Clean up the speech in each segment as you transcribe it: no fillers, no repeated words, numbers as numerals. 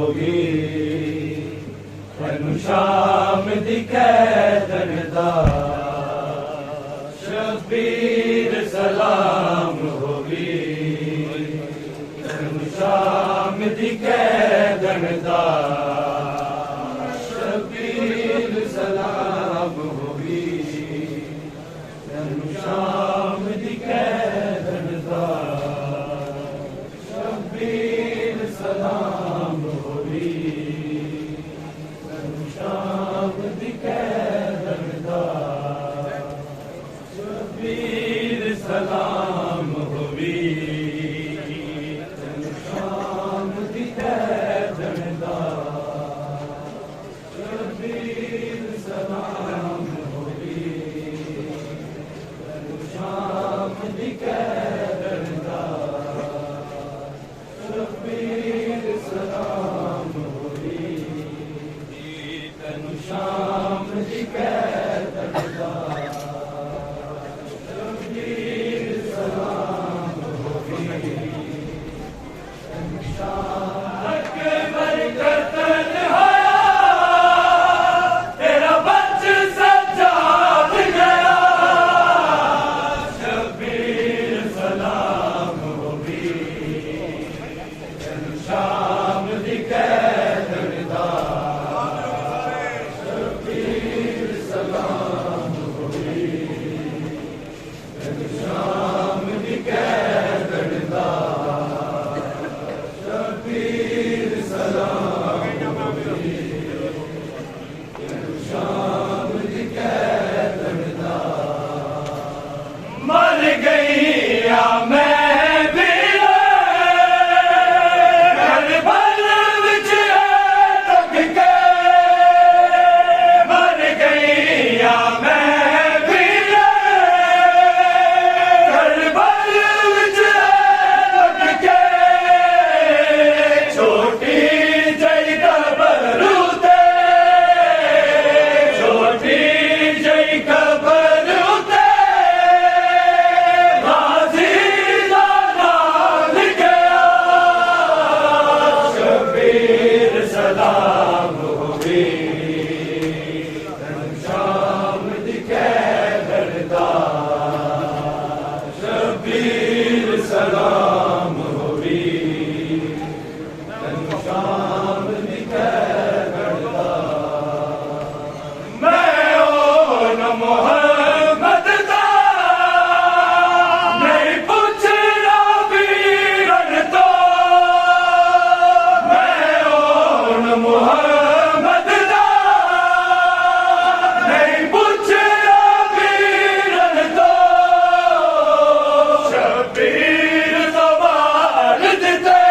होगी तैनू शाम दी कैदन दा शबीर सलाम होगी तैनू शाम दी कैदन दा शबीर सलाम होगी तैनू शाम दी कैदन दा शबीर सलाम होगी तैनू शाम दी कैदन दा शबीर सलाम होगी तैनू शाम दी कैदन दा शबीर सलाम होगी तैनू शाम दी कैदन दा शबीर सलाम होगी तैनू शाम दी कैदन दा शबीर सलाम होगी तैनू शाम अकबर कतल होया तेरा बच सजाद गया शबीर सलाम होगी तैनू शाम दी कैदन दा शबीर सलाम होगी तैनू शाम दी कैदन दा शबीर सलाम होगी तैनू शाम दी कैदन दा मर गईया मैं भी घर भर विच तक के मर गईया मैं भी घर भर विच तक के छोटी जई कबर उते छोटी जई कबर उते गाजी दा नाम गया शबीर सलाम होगी तैनू शाम दी कैदन दा शबीर सलाम होगी तैनू शाम दी कैदन दा मैं ओ न मोहम्मद दा नहीं पुछना वीरन तो मैं ओ न मोहम्मद दा नहीं पुछना वीरन तो शबीर सवाल दिते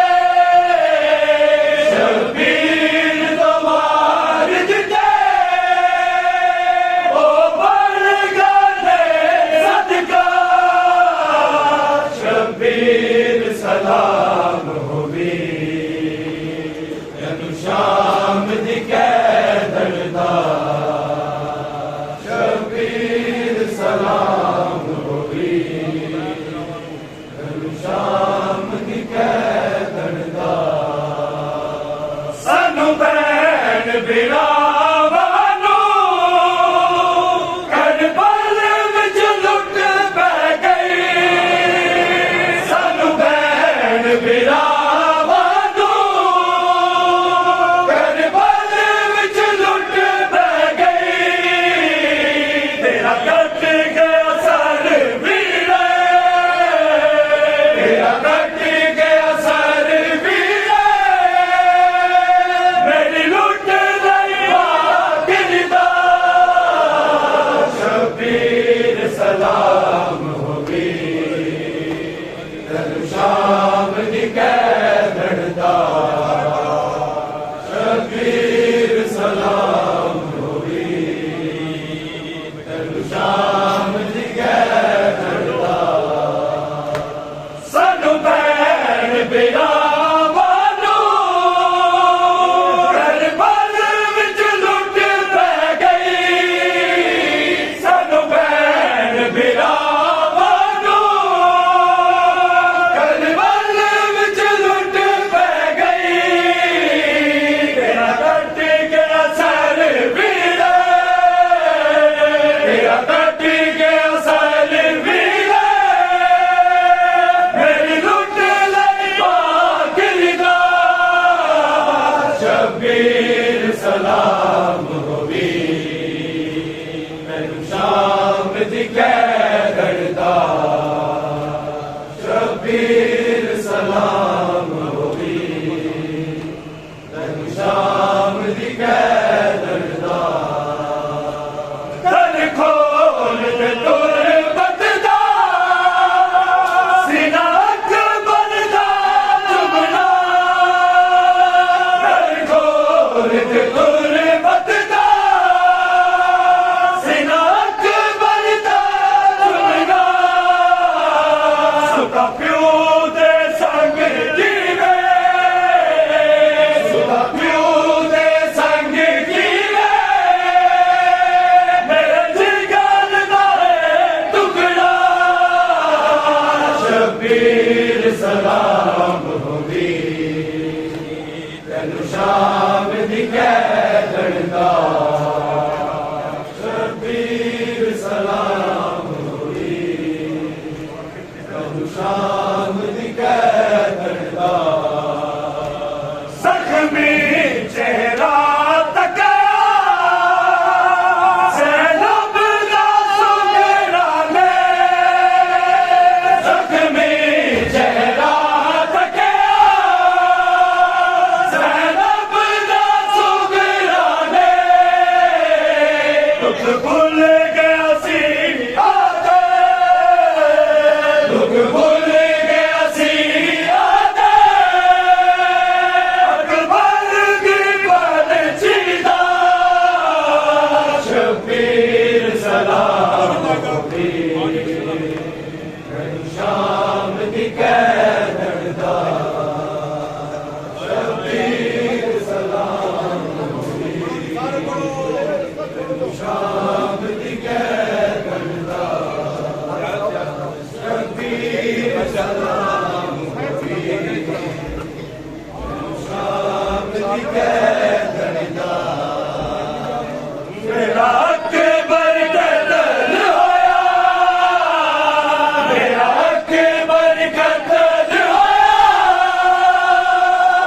शबीर सवाल दिते ओ बन गए सदका शबीर सलाम होगी तैनू शाम दी कैदन दा शबीर सलाम होगी तैनू शाम दी कैदन दा सानू भैन बिरावानू करबल विच लुट पै गई सानू भैन बिरावानू करबल विच लुट पै गई तेरा कट गया सर वीरे तेरा कट गया सर वीरे मेरी लुट गई शब्बीर सलाम होवी मैनू शाम दी कैदड़ दा शब्बीर सलाम होवी मैनू शाम दी कैदड़ दा कर खोल दे तुर बददा सीना अकबर दा जुमना कर खोल दे तुर बददा सीना अकबर दा जुमना सुका प्यो दे संग जीवे सुका प्यो दे संग जीवे मेरे जिगर दा टुकड़ा शब्बीर सलाम होवी तैनू शाम दी कैदड़ दा शब्बीर सलाम होवी तैनू शाम दी कैदड़ दा जख्मी चेहरा तकिया सैनब दा सुगड़ा ने जख्मी चेहरा तकिया सैनब दा सुगड़ा ने दुख भुल गया सी आदे दुख भुल गया सी आदे अकबर की बलचीदा शब्बीर सलाम होवी मैनू शाम दी कैदड़ दा शब्बीर सलाम होवी मैनू शाम दी कैदड़ दा शब्बीर सलाम होवी मैनू शाम दी कैदड़ दा मेरा अकबर कतल होया मेरा अकबर कतल होया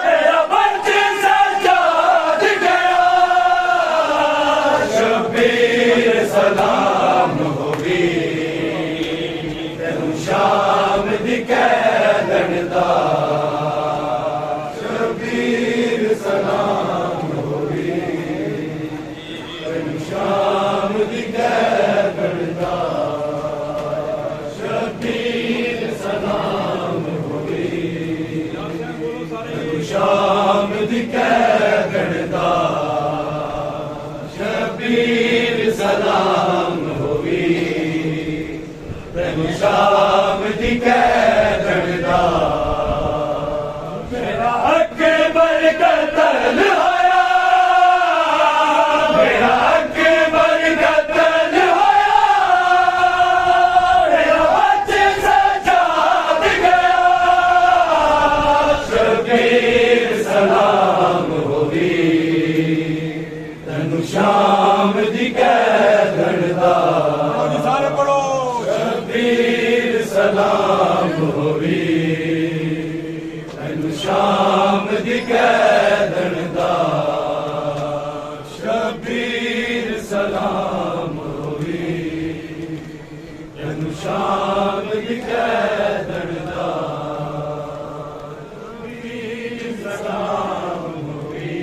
मेरा बच्चे सजाद गया शब्बीर सलाम होवी तैनू शाम दी कैदड़ दा शब्बीर सलाम होवी तैनू शाम दी कैदड़ दा शब्बीर सलाम होवी तैनू शाम दी कैदड़ दा शब्बीर सलाम होवी तैनू शाम दी कैदड़ दा मेरा अकबर कतल होया मेरा अकबर कतल होया मेरा बच्चे सजाद गया शब्बीर सलाम होवी तैनू शाम दी कैदड़ दा सारे पढ़ो शब्बीर सलाम होवी तैनू शाम दी कैदड़ दा शब्बीर सलाम होवी तैनू शाम दी कैदड़ दा शब्बीर सलाम होवी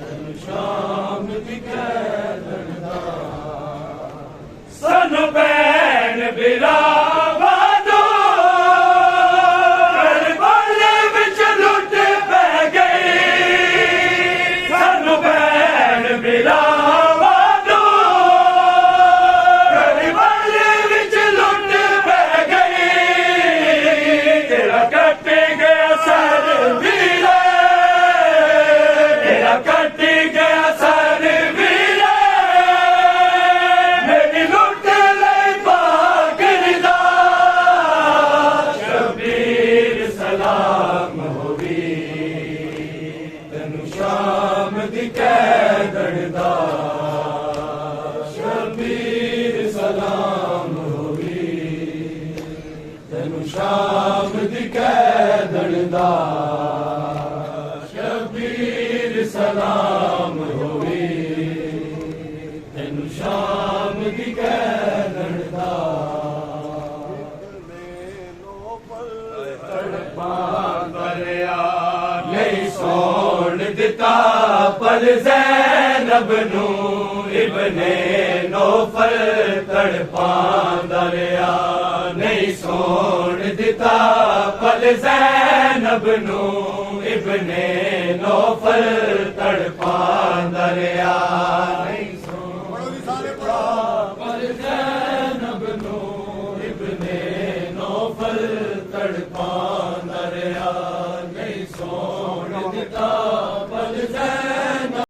तैनू शाम दी कैदड़ दा सन बैन बिरावानो करबल विच लुट पै गई सन बैन बिरावानो करबल विच लुट पै गई तेरा कट गया सर वीरे तेरा कट गया सर वीरे मेरी लुट लई पागरदा शब्बीर सलाम होवी तैनू शाम दी कैदड़ दा शब्बीर सलाम होवी तैनू शाम दी कैदड़ दा शब्बीर सलाम होवे तेन शाम दी कहण दा दरिया नहीं सोण दिता पर ज़ैनब नू इब्ने नौफल तड़पा दरिया नहीं सोण दिता पर ज़ैनब नू इब्ने नौफल तड़पा दरिया नहीं सोण दिता पर ज़ैनब नू इब्ने नौफल तड़पा दरिया नहीं सोण दिता पर ज़ैनब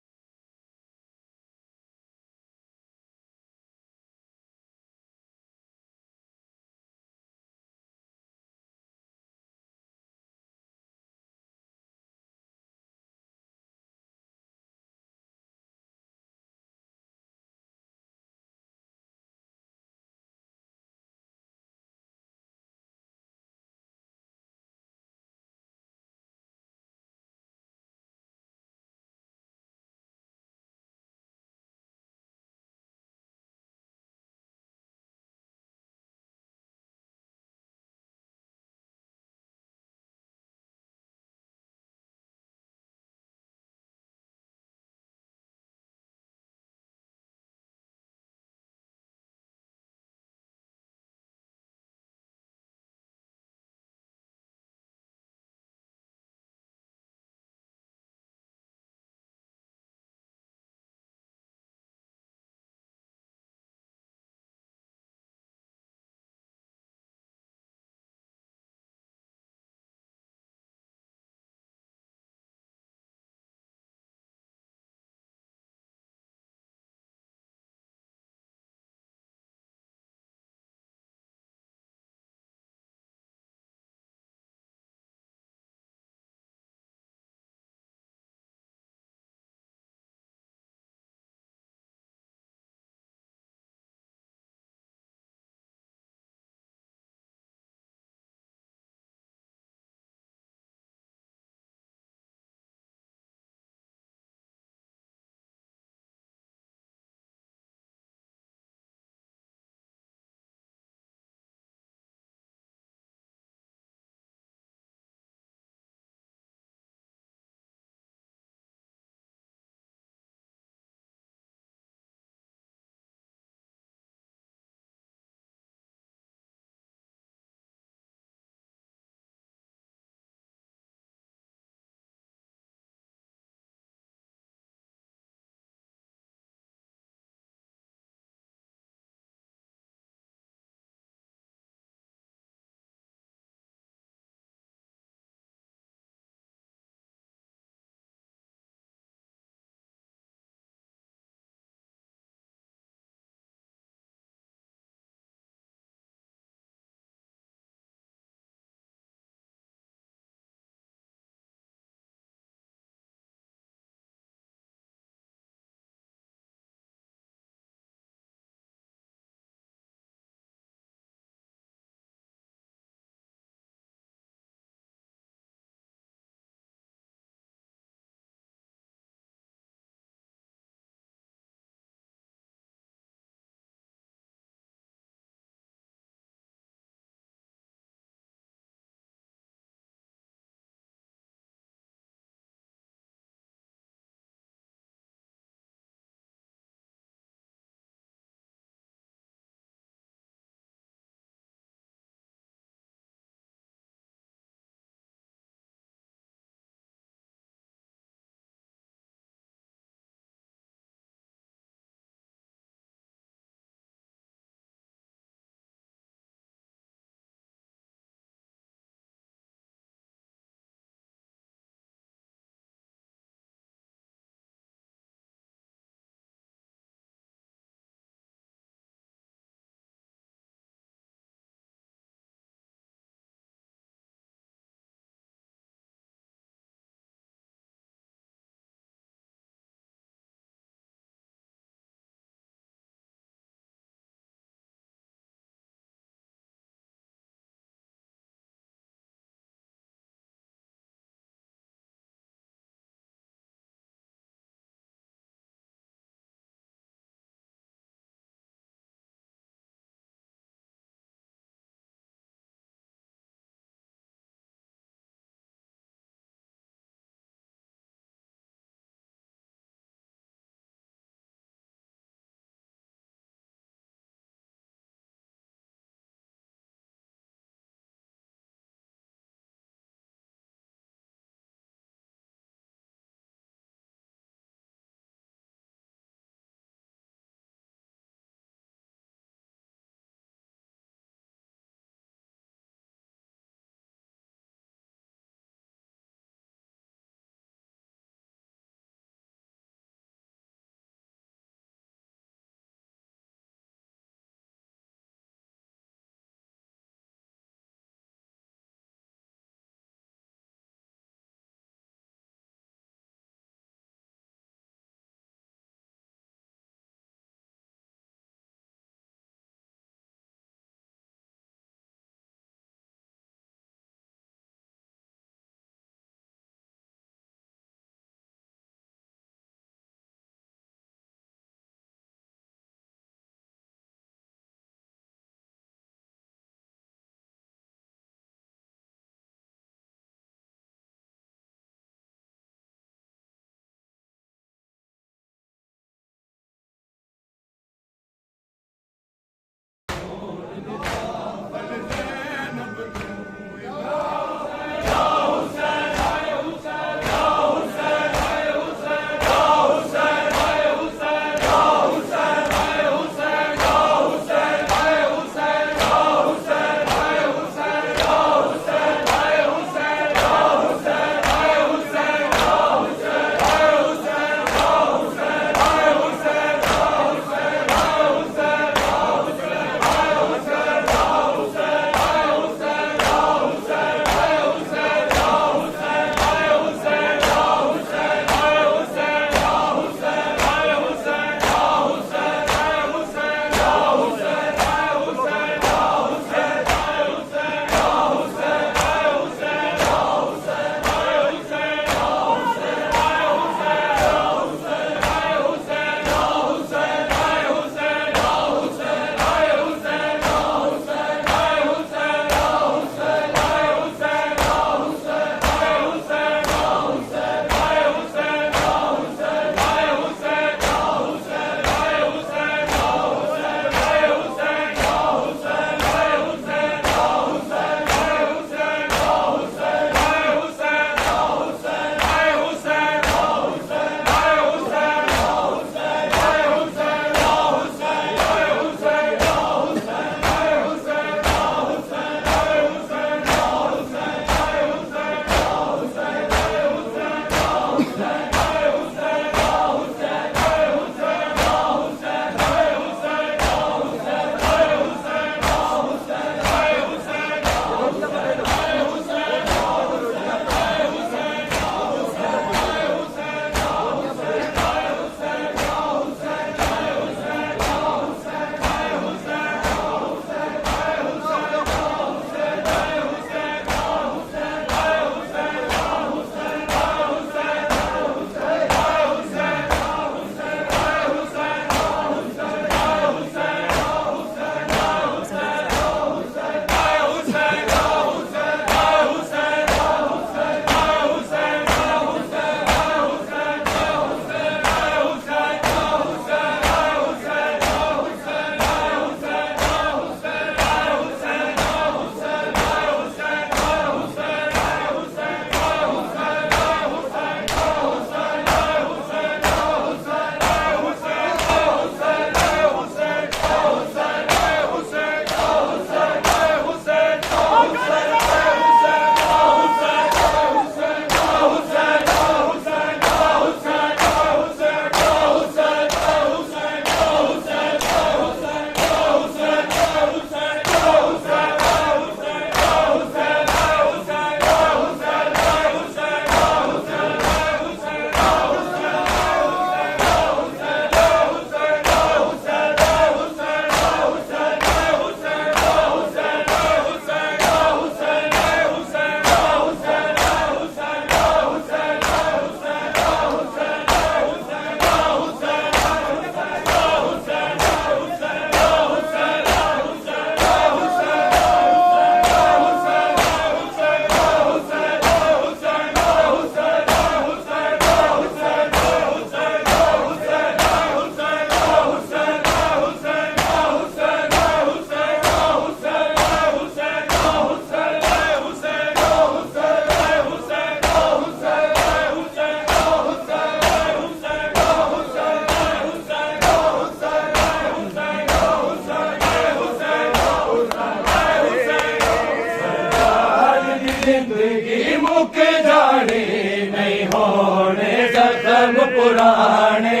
जिंदगी मुक जानी नहीं होने जख्म पुराने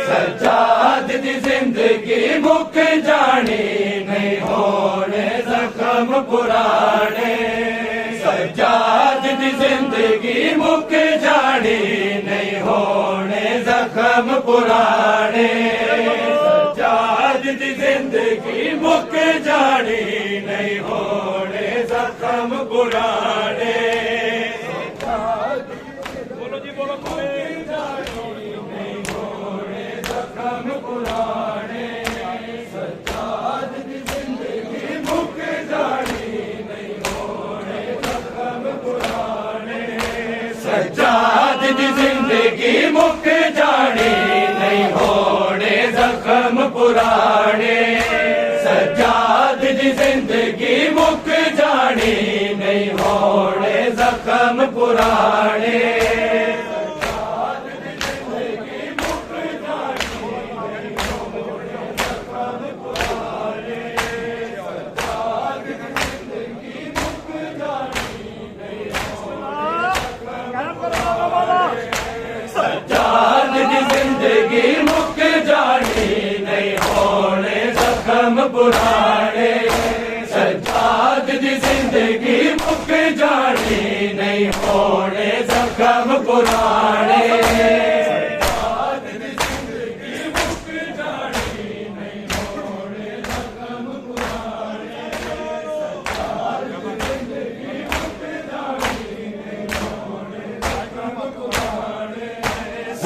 सज्जाद दी जिंदगी मुक जानी नहीं होने जख्म पुराने सज्जाद दी जिंदगी मुक जानी नहीं होने जख्म पुराने सज्जाद दी जिंदगी मुक जानी नहीं होने जख्म पुराने बोलो जी बोलो जख्म पुराने सज्जाद दी जिंदगी मुक जानी नहीं होने जख्म पुराने सज्जाद दी जिंदगी मुक जानी नहीं होने जख्म पुराने सज्जाद दी जिंदगी मुक जानी नहीं होने जख्म पुराने सज्जाद दी जिंदगी मुक जानी नहीं होने जख्म पुराने सज्जाद दी जिंदगी मुक जानी नहीं होने जख्म पुराने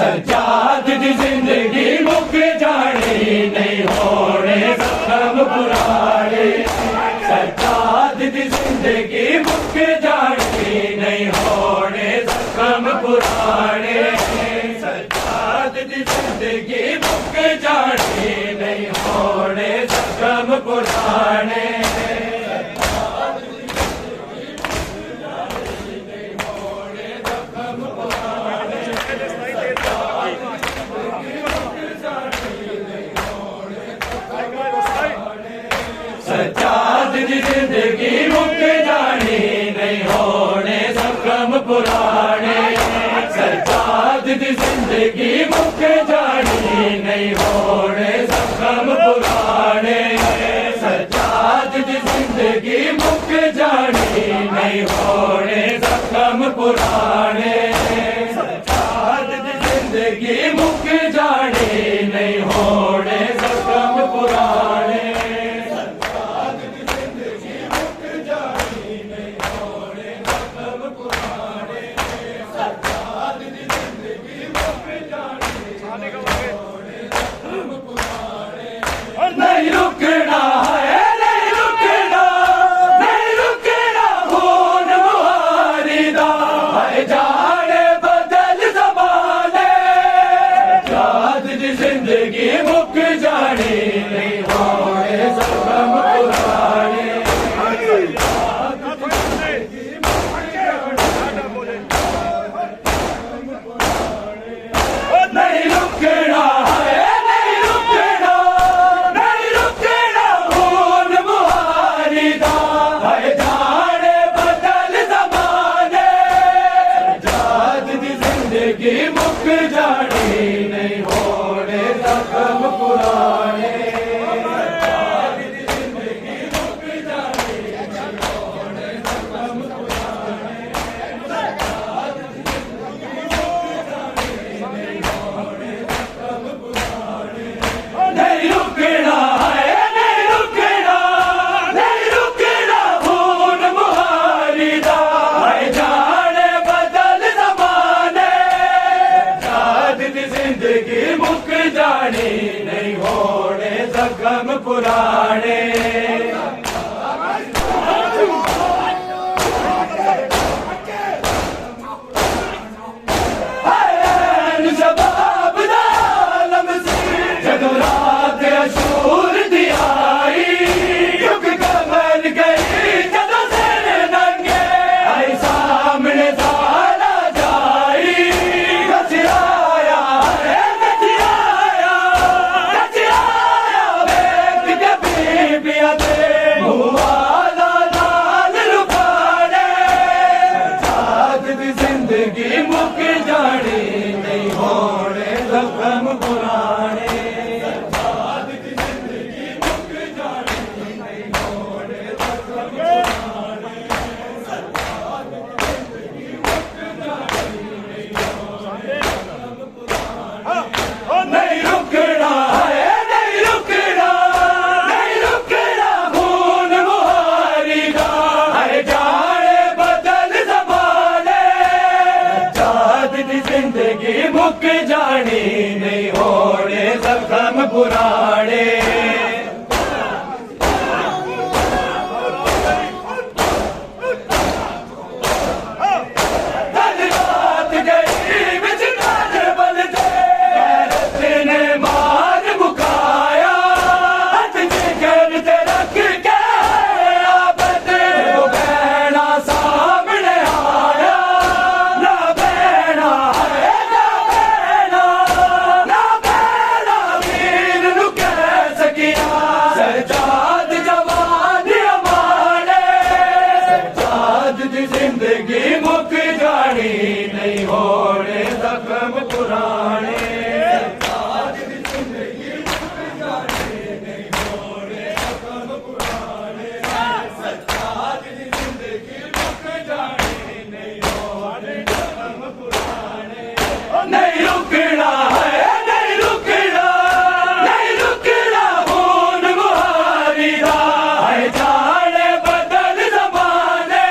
सज्जाद दी जिंदगी मुक जानी नहीं होने जख्म पुराने सज्जाद दी जिंदगी मुक जानी नहीं होने जख्म पुराने सज्जाद दी जिंदगी मुक जानी नहीं होने जख्म पुराने सज्जाद दी जिंदगी मुक जानी नहीं होने जख्म पुराने सज्जाद दी जिंदगी मुक जानी नहीं होने जख्म पुराने सज्जाद दी जिंदगी मुक जानी नहीं होने जख्म पुराने सज्जाद दी जिंदगी मुक जानी नहीं होने जख्म पुराने सज्जाद दी जिंदगी मुक जानी नहीं होने जख्म पुराने सज्जाद दी जिंदगी मुक जानी नहीं होने जख्म पुराने आने का पुराने जिंदगी मुक जानी नहीं होने जख्म पुराने आज दी जिंदगी मुक जानी नहीं होने जख्म पुराने आज दी जिंदगी मुक जानी नहीं होने जख्म पुराने नहीं रुकना है नहीं रुकना नहीं रुकना खून मुहारी दा है जाने बदल ज़माने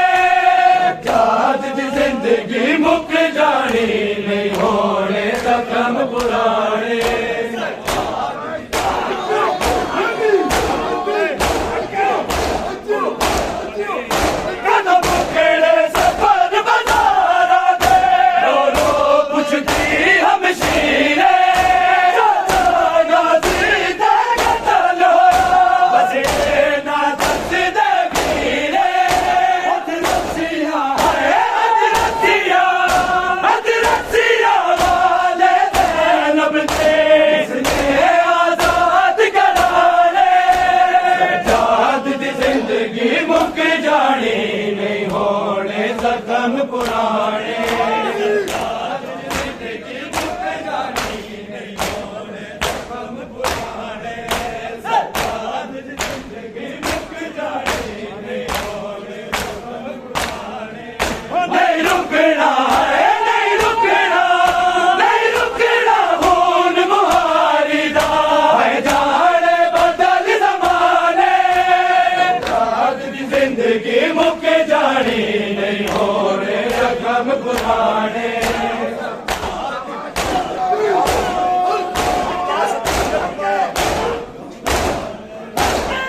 आज दी जिंदगी मुक जानी नहीं होने जख्म पुराने कदम खेड़े सफर बाज़ारा दे रो रो पुछदी हमशीरे गाज़ी दे कतल बसे ना दस दे वीरे अदरसिया है अदरसिया वाले ज़ैनब थे इसने आज़ाद कराने जाद दी जिंदगी मुक जानी नहीं होने जख्म पुराने जाद दी जिंदगी मुक जानी नहीं होने जख्म पुराने जाद दी जिंदगी मुक जानी नहीं होने जख्म पुराने नहीं रुकना है नहीं रुकना नहीं रुकना खून मुहारी दा है जाने बदल ज़माने आज दी जिंदगी मुक जानी नहीं होने जख्म पुराने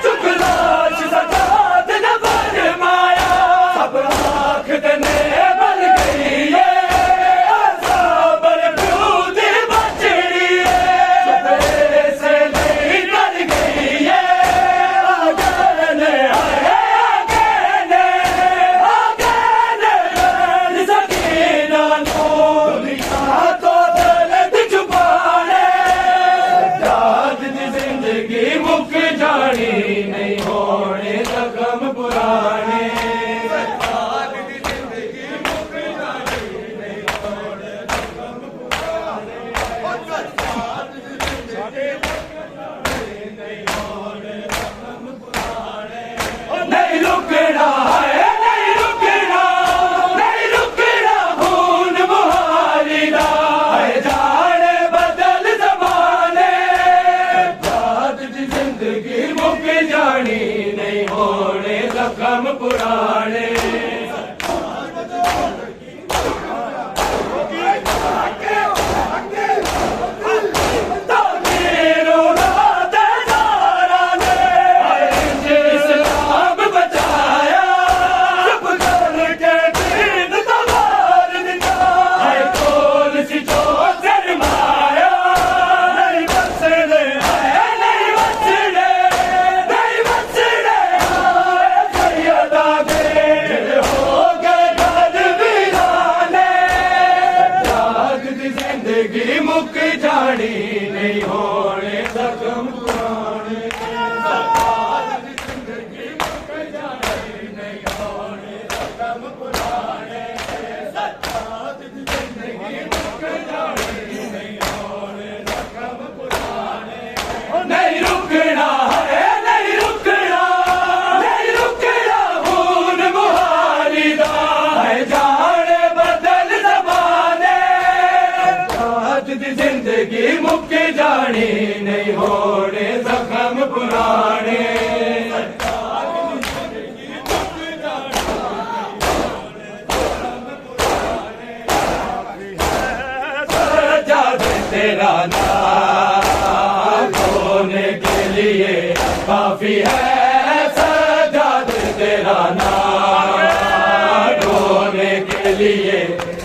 चुकलाश सजाद न फरमाया सब आँख दने बन गई है साबर प्यूदी बचड़ी है सदरे से नहीं कर गई है आगे ने सकीना नो दुनिया तो दर्द छुपाने जाद दी जिंदगी मुक जानी नहीं होने जख्म पुराने जाद दी जिंदगी मुक जानी नहीं होने जख्म पुराने जाद दी जिंदगी मुक जानी नहीं होने जख्म पुराने नहीं रुकना है नहीं रुकना नहीं रुकना खून मुहारी दा है जाने बदल ज़माने जाद दी जिंदगी मुक जानी नहीं होने जख्म पुराने ताकीरों रात ज़ारा ने इस्लाम बचाया चुप करके दीन तवार दिया है कौन सी जो शर्माया नहीं बचने नहीं बचने नहीं बचने सैयदा दे हो गए घर वीराने जाद दी जिंदगी मुक जानी नहीं होने जख्म पुराने जाद दी जिंदगी मुक जानी नहीं होने जख्म पुराने जाद दी जिंदगी मुक जानी नहीं होने जख्म पुराने नहीं रुकना है नहीं रुकना नहीं रुकना खून मुहारी दा है जाने बदल ज़माने आज दी जिंदगी मुक जानी नहीं होने जख्म पुराने सजा दे तेरा नाम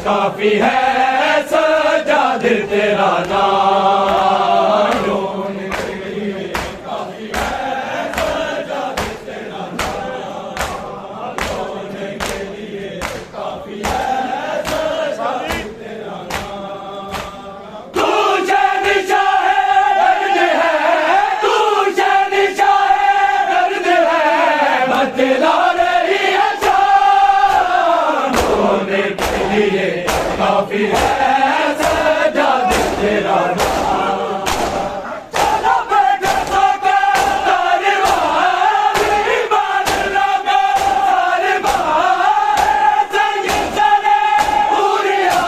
काफी है सजाद तेरा नाम रोने के लिए काफी है सजाद तेरा नाम रोने के लिए काफी है सजाद तेरा नाम तू शहंशाह है दर्द है तू शहंशाह है दर्द है बतला रही है शान रोने के लिए काफी है सजाद तेरा नाम चलो बेटा सोके सारे बाहर ईमान लगा सारे बाहर संग चले पूरिया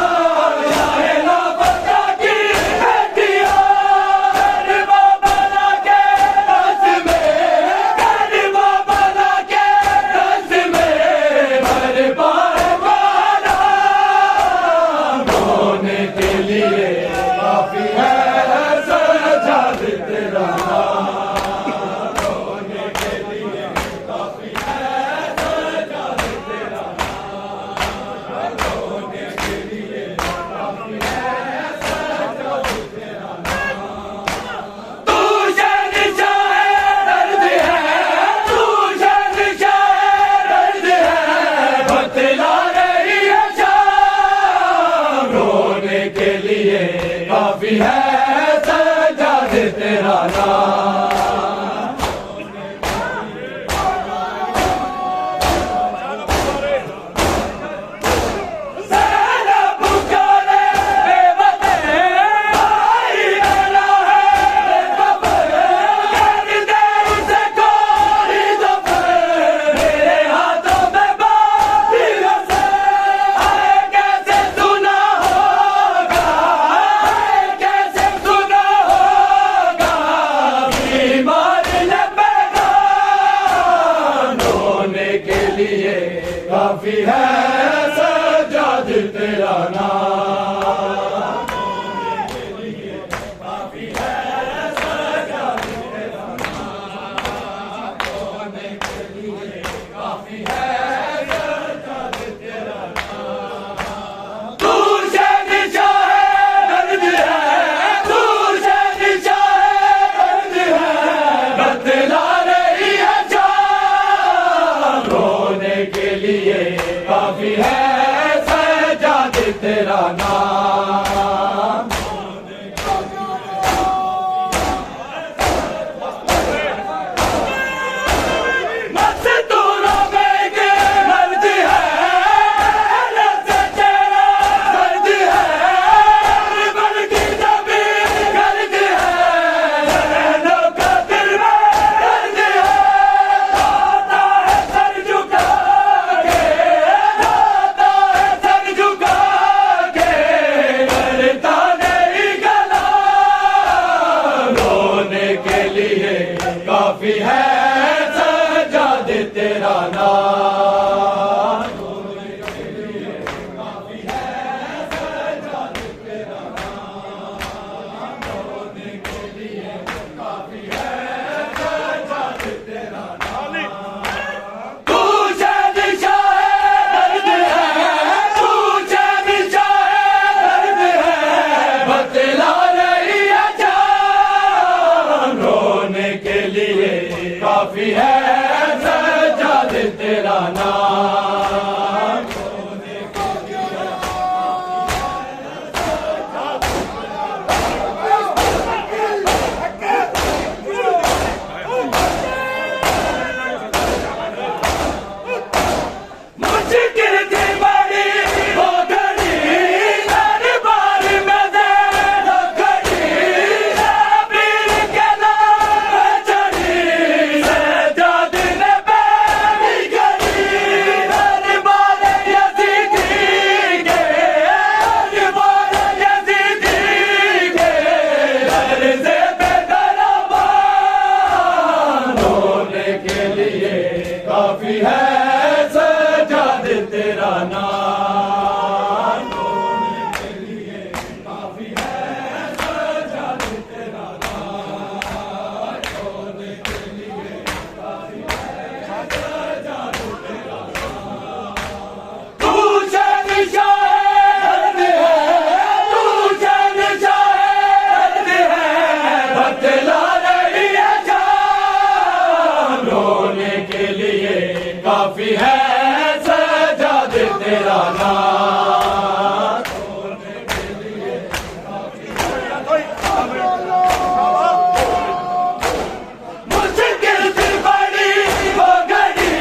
चाहे ना बचा की बेटिया गरीबा बना के रस में गरीबा बना के रस में भर पाए पाना रोने के लिए काफी है सजाद तेरा नाम रोने के लिए काफी है सजाद तेरा नाम रोने के लिए काफी है सजाद तेरा नाम तू शहंशाह है दर्द है तू शहंशाह है दर्द है बतला रही है शाम रोने के लिए काफी है सजाद तेरा नाम ज़रा पुकारे बेवफे भाई लड़ा है बेखबर कर दे उसे कोई दफर मेरे हाथों में बाती रसे आए कैसे सुना होगा आए कैसे सुना होगा बीमार ने पैगाम रोने के लिए काफी है सजाद तेरा नाम काफी है सजाद तेरा नाम रोने के लिए काफी है सजाद तेरा नाम तू शहंशाह है दर्द है तू शहंशाह है दर्द है बतला रही है शाम रोने के लिए काफी है सजाद तेरा नाम मस्तूरों में के मर्द है रस तेरा दर्द है बन की जबी गर्द है नैनों का दिल में दर्द है आता है सर झुका के आता है सर झुका के करता नहीं गला रोने के लिए काफी है सजाद तेरा नाम रोने के लिए काफी है सजाद तेरा नाम रोने के लिए काफी है सजाद तेरा नाम तू शहंशाह है दर्द है तू शहंशाह है दर्द है बतला रही है जान रोने के लिए काफी है सजाद तेरा नाम रोने के लिए मुश्किल थी बड़ी वो घड़ी दरबार में दे खड़ी पीर के नाम चढ़ी सजाद ने बैठी घड़ी दरबार यज़ीदी के दरबार यज़ीदी के दर से बेदरबान रोने के लिए काफी है सजाद तेरा नाम रोने के लिए काफी है सजाद तेरा नाम रोने के लिए काफी है सजाद तेरा नाम तू शहंशाह है काफी है सजाद तेरा नाम। मुश्किल से बड़ी वो घड़ी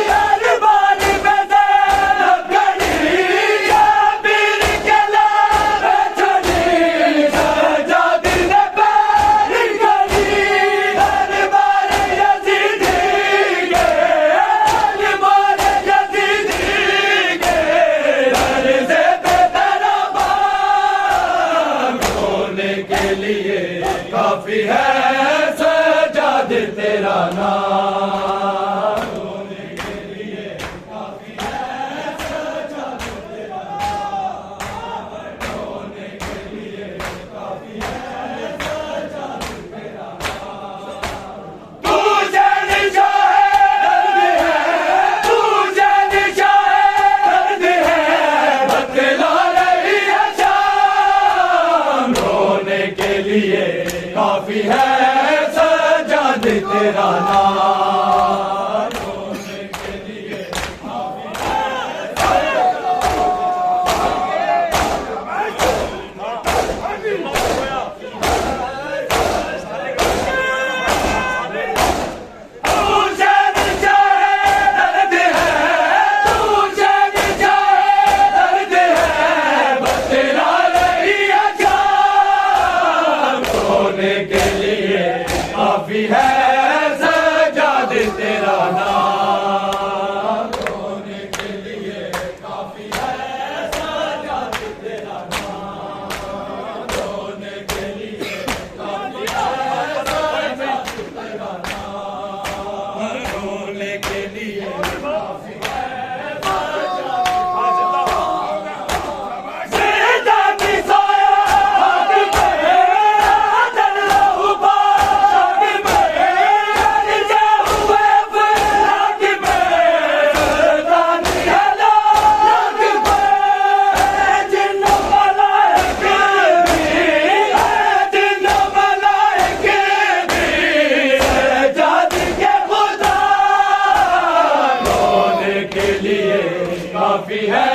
दरबार में ज़ैनब घड़ी, शाबिर के लाल छड़ी सजाद ने पैर घड़ी, दरबार यज़ीदी के दरबार यज़ीदी के हर से बेदरबार होने के लिए काफी है सजाद तेरा नाम। होने के लिए काफी है सजाद तेरा नाम। होने के लिए काफी है सजाद तेरा नाम। तू शहंशाह दर्द है, तू शहंशाह दर्द है, बतला रही है शाम। रोने के लिए काफी है सजाद तेरा नाम। रोने के लिए काफी है तू शहंशाह दर्द है, तू शहंशाह दर्द है, बतला रही है शाम। रोने के लिए काफी है सजाद तेरा नाम। रोने के लिए काफी है सजाद तेरा नाम। रोने के लिए काफी है सजाद तेरा नाम। रोने के लिए काफी है ज़िंदा की सोया आग में, आदर लहू बाग में, गरजे हुए फराग में, दानी है लाग में, जिन्नो मलाइक भी, जिन्नो मलाइक भी, सजाद के खुदा। रोने के लिए काफी है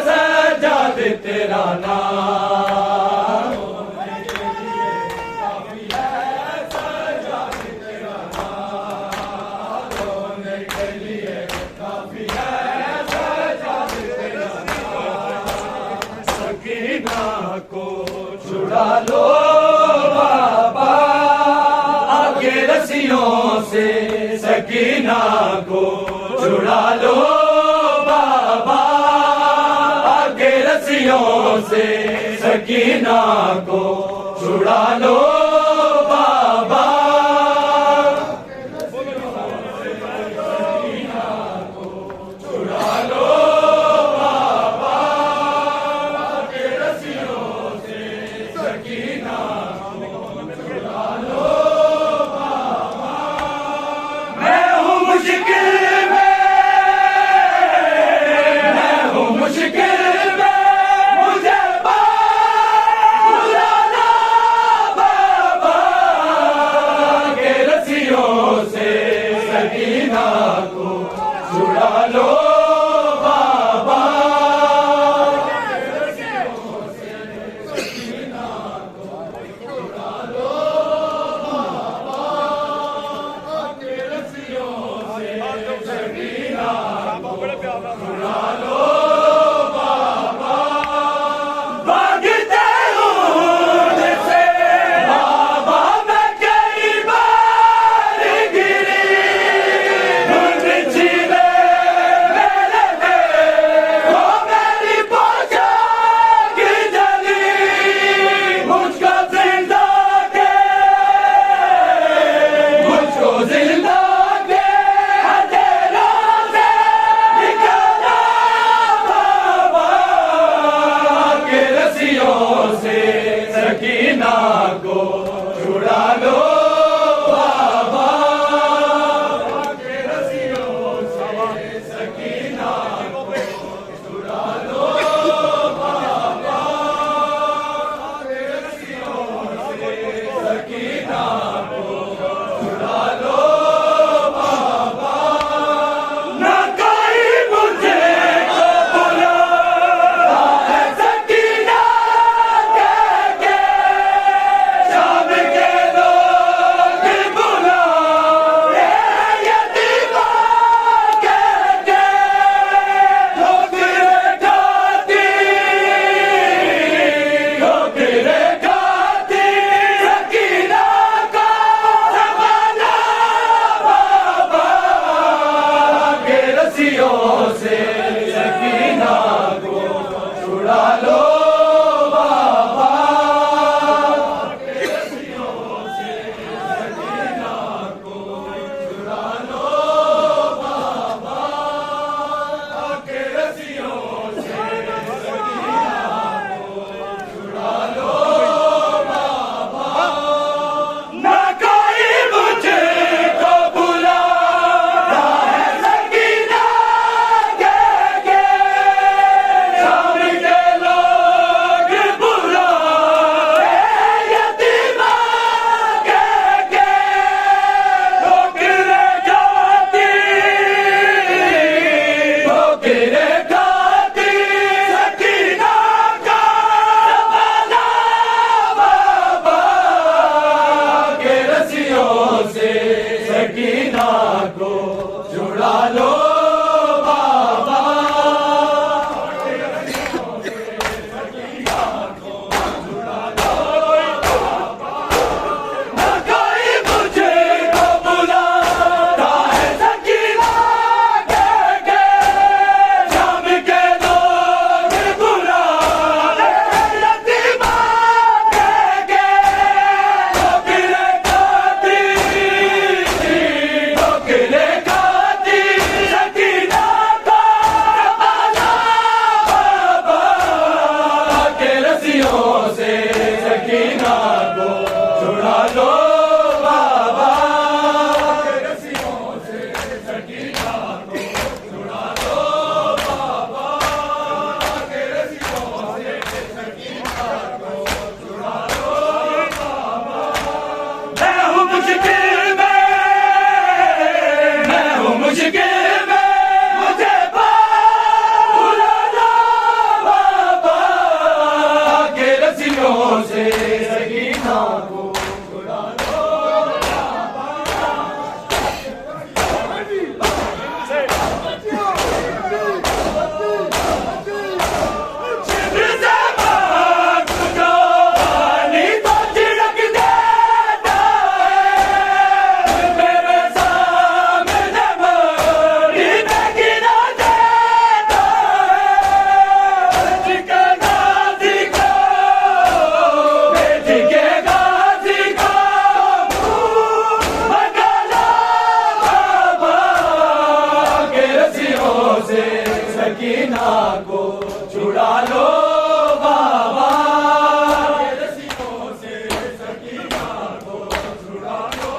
सजाद तेरा नाम। रोने के लिए काफी है सजाद तेरा नाम। रोने के लिए काफी है सजाद तेरा नाम। सकीना को छुड़ा लो बाबा आगे रस्सियों से, सकीना को छुड़ा लो बाबा आगे रस्सियों से, सकीना को छुड़ा लो बाबा। छुड़ा लो बाबा आगे रस्सियों से, सकीना को छुड़ा लो बाबा। मैं हूँ मुश्किल में, मैं हूँ मुश्किल में, मुझे बुलाना बाबा के रस्सियों से, सकीना को छुड़ा लो बाबा। भागते हूँ जैसे बाबा मैं कई बार गिरी, धुंध छीने मेरे को मेरी पोशाक जली, मुझको जिंदा के, मुझको जिंदा के अंधेरों से निकाला रस्सियों से सकीना को छुड़ा लो बाबा के रस्सियों से सकीना को छुड़ा लो बाबा के रस्सियों से सकीना को छुड़ा लो बाबा ना कोई मुझको बुला सकीना को जुड़ा लो बाबा ना कोई मुझे को बुलाता है सकीना के शाम के लोग बुला यतीमा के ठोकरे खाती ठोकरे खाती सकीना को बाला बाबा के रस्सियों से सकीना को छुड़ा लो बाबा के रस्सियों से सकीना को छुड़ा लो बाबा के रस्सियों से सकीना को छुड़ा लो बाबा मैं हूँ मुश्किल में मैं हूँ मुश्किल में मुझे बुला लो बाबा के रस्सियों से सकीना को छुड़ा लो शिविर से भाग जो पानी तो छिड़क देता है मेरे सामने मरी में गिरा देता है बेटी के गाजी को बेटी के गाजी को भगा लो बाबा के रस्सियों से सकीना को छुड़ा लो बाबा के रस्सियों से सकीना को छुड़ा लो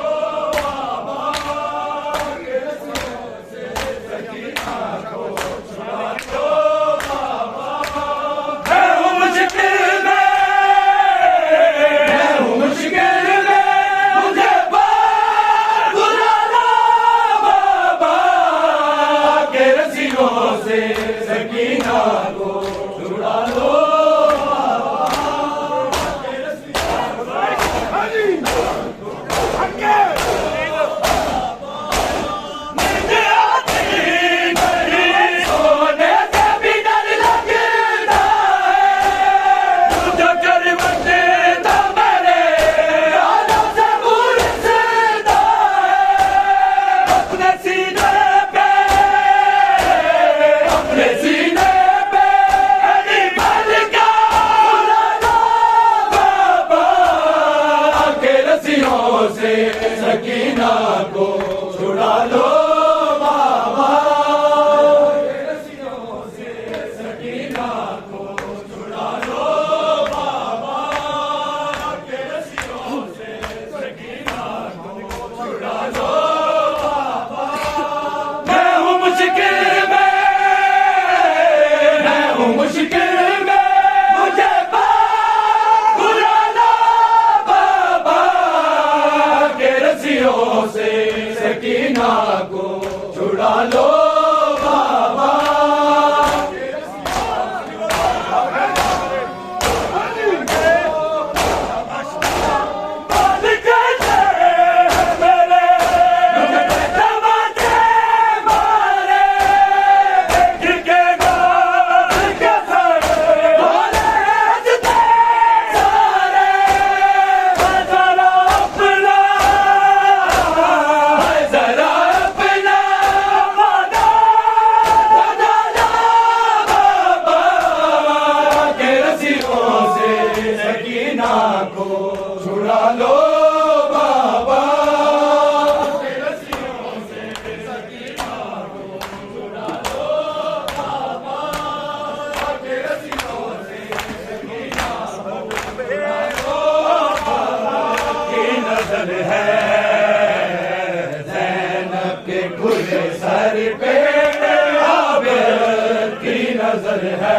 बाबा के रस्सियों से सकीना को छुड़ा लो बाबा मैं हूँ मुश्किल में मैं हूँ मुश्किल में मुझे बुला लो बाबा के रस्सियों से सकीना को छुड़ा लो मुझे आती नहीं सोने से भी डर लगता है मुझे करवटे तो मेरे यादों से मुरझता है अपने सीने पे अली बल का बुला लो बाबा के रस्सियों से सकीना को छुड़ा लो बाबा के रस्सियों से सकीना को छुड़ा लो बाबा के रस्सियों से सकीना को छुड़ा लो बाबा मैं हूँ मुश्किल में मैं हूँ मुश्किल में मुझे बुला लो बाबा के रस्सियों से सकीना को छुड़ा लो बाबा बाल कैसे मेरे मुझे तमाचे मारे नजर है,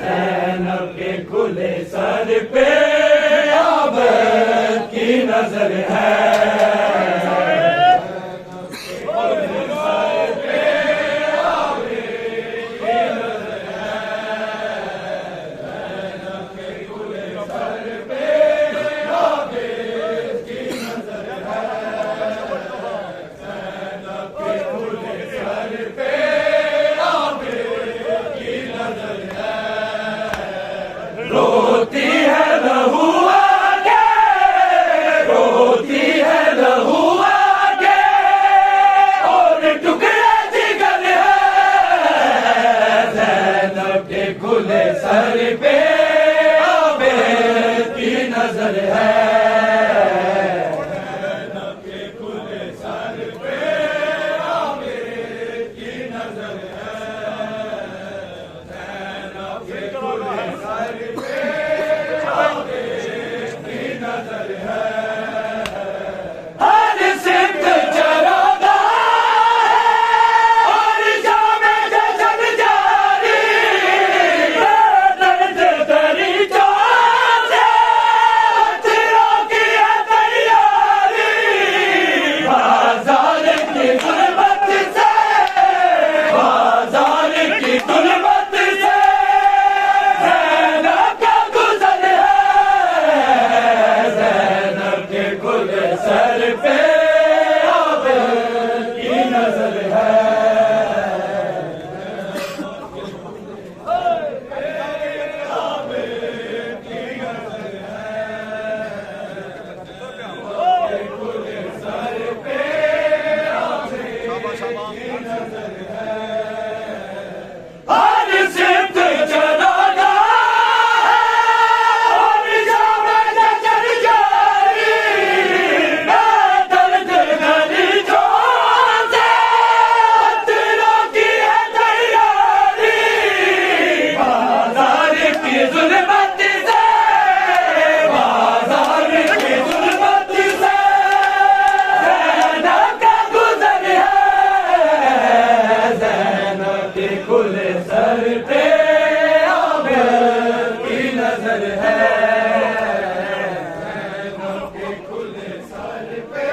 ज़ैनब के खुले सर पे आबद की नजर है। रोती है लहू आगे, रोती है लहू आगे, और टुकड़ा जिगर है, ज़ैनब के खुले सर पे आबद की नजर है। ज़ैनब के खुले सर पे आबद की नजर है, ज़ैनब के खुले सर पे हर सिमत चरागा और जामे जशन जारी, दर्द दरीचों से हथियारों की है तैयारी, बाजार की गुलमत से, बाजार की गुलमत से ज़ैनब का गुज़र है, ज़ैनब के खुले सर पे आबद की नजर है। हर सिमत चरागा और जामे जशन जारी, दर्द दरीचों से हथियारों की है तैयारी, बाजार की जुल्मत से, बाजार की जुल्मत से ज़ैनब का गुज़र है, ज़ैनब के खुले सर पे आबद की नजर है। ज़ैनब के खुले सर पे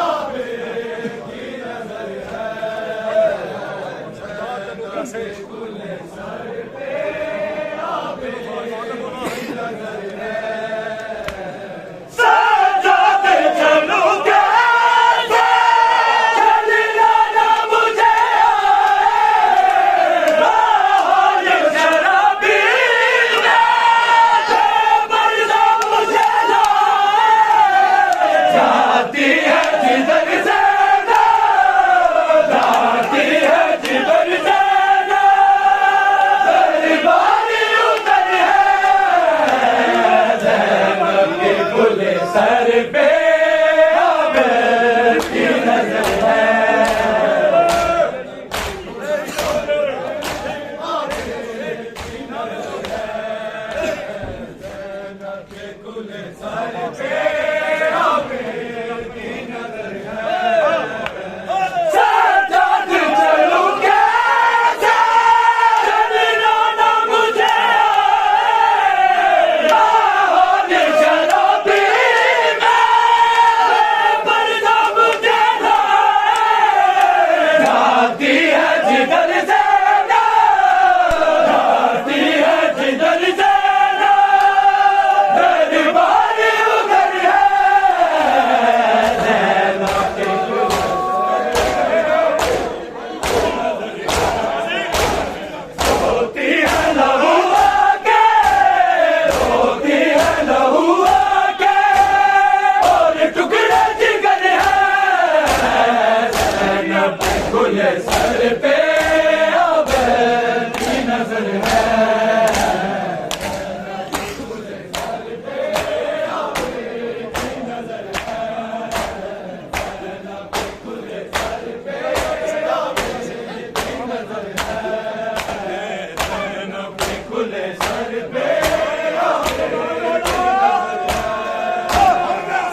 आबद की नजर है, ज़ैनब के खुले सर पे आबद की नजर है। सजाद चलूं कैसे, चलना ना मुझे आए, राह ये शराबी में बेपर्दा मुझे लाए, जाती है जिधर ज़ैनब, जाती है जिधर ज़ैनब, दरबारी उतर है, ज़ैनब के खुले सर पे आबद की नजर है। सजाद चलूं कैसे, चलना ना मुझे आए, राह ये शराबी में बेपर्दा मुझे लाए, जाती है जिधर ज़ैनब, जाती है जिधर ज़ैनब, दरबारी उधर है, ज़ैनब के रोती है लहू आगे, रोती है लहू आगे, और टुकड़ा जिगर है, ज़ैनब के खुले सर पे आबद की नजर है।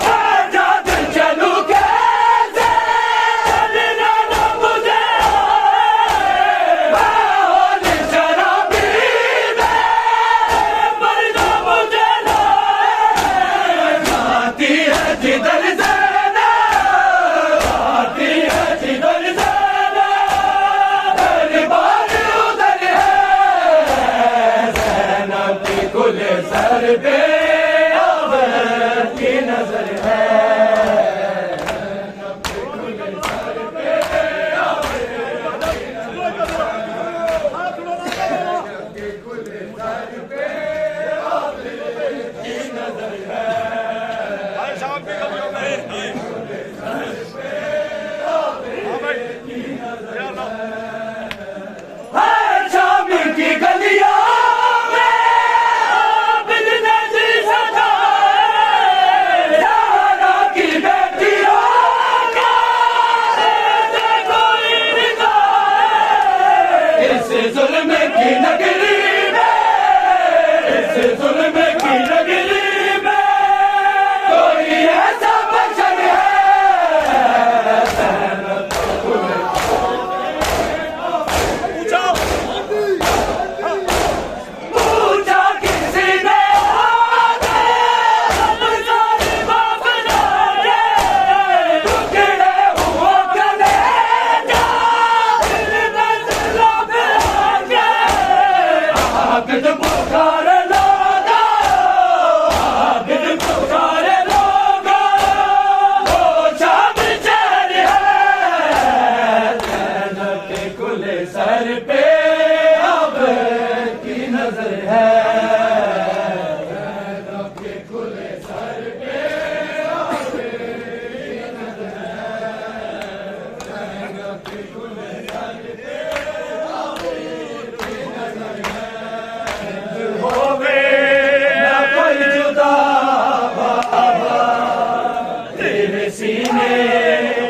सजाद चलूं कैसे, चलना ना मुझे आए, की नगरी में, इस जुल्म की नगरी में कोई ऐसा बशर है। पूछा किसी ने आगे, हम सारी बाप लाए, टुकड़े हुआ कलेजा, दिल में से लोग आगे। आबिद पुकारे लोगा, आबिद पुकारे लोगा, वो शाम शहर है। ज़ैनब के खुले सर पे अब की नजर है। ज़ैनब के खुले सर पे अब की नजर है। ज़ैनब के खुले सर पे अब की नजर है। होवे ना कोई जुदा बाबा, तेरे सीने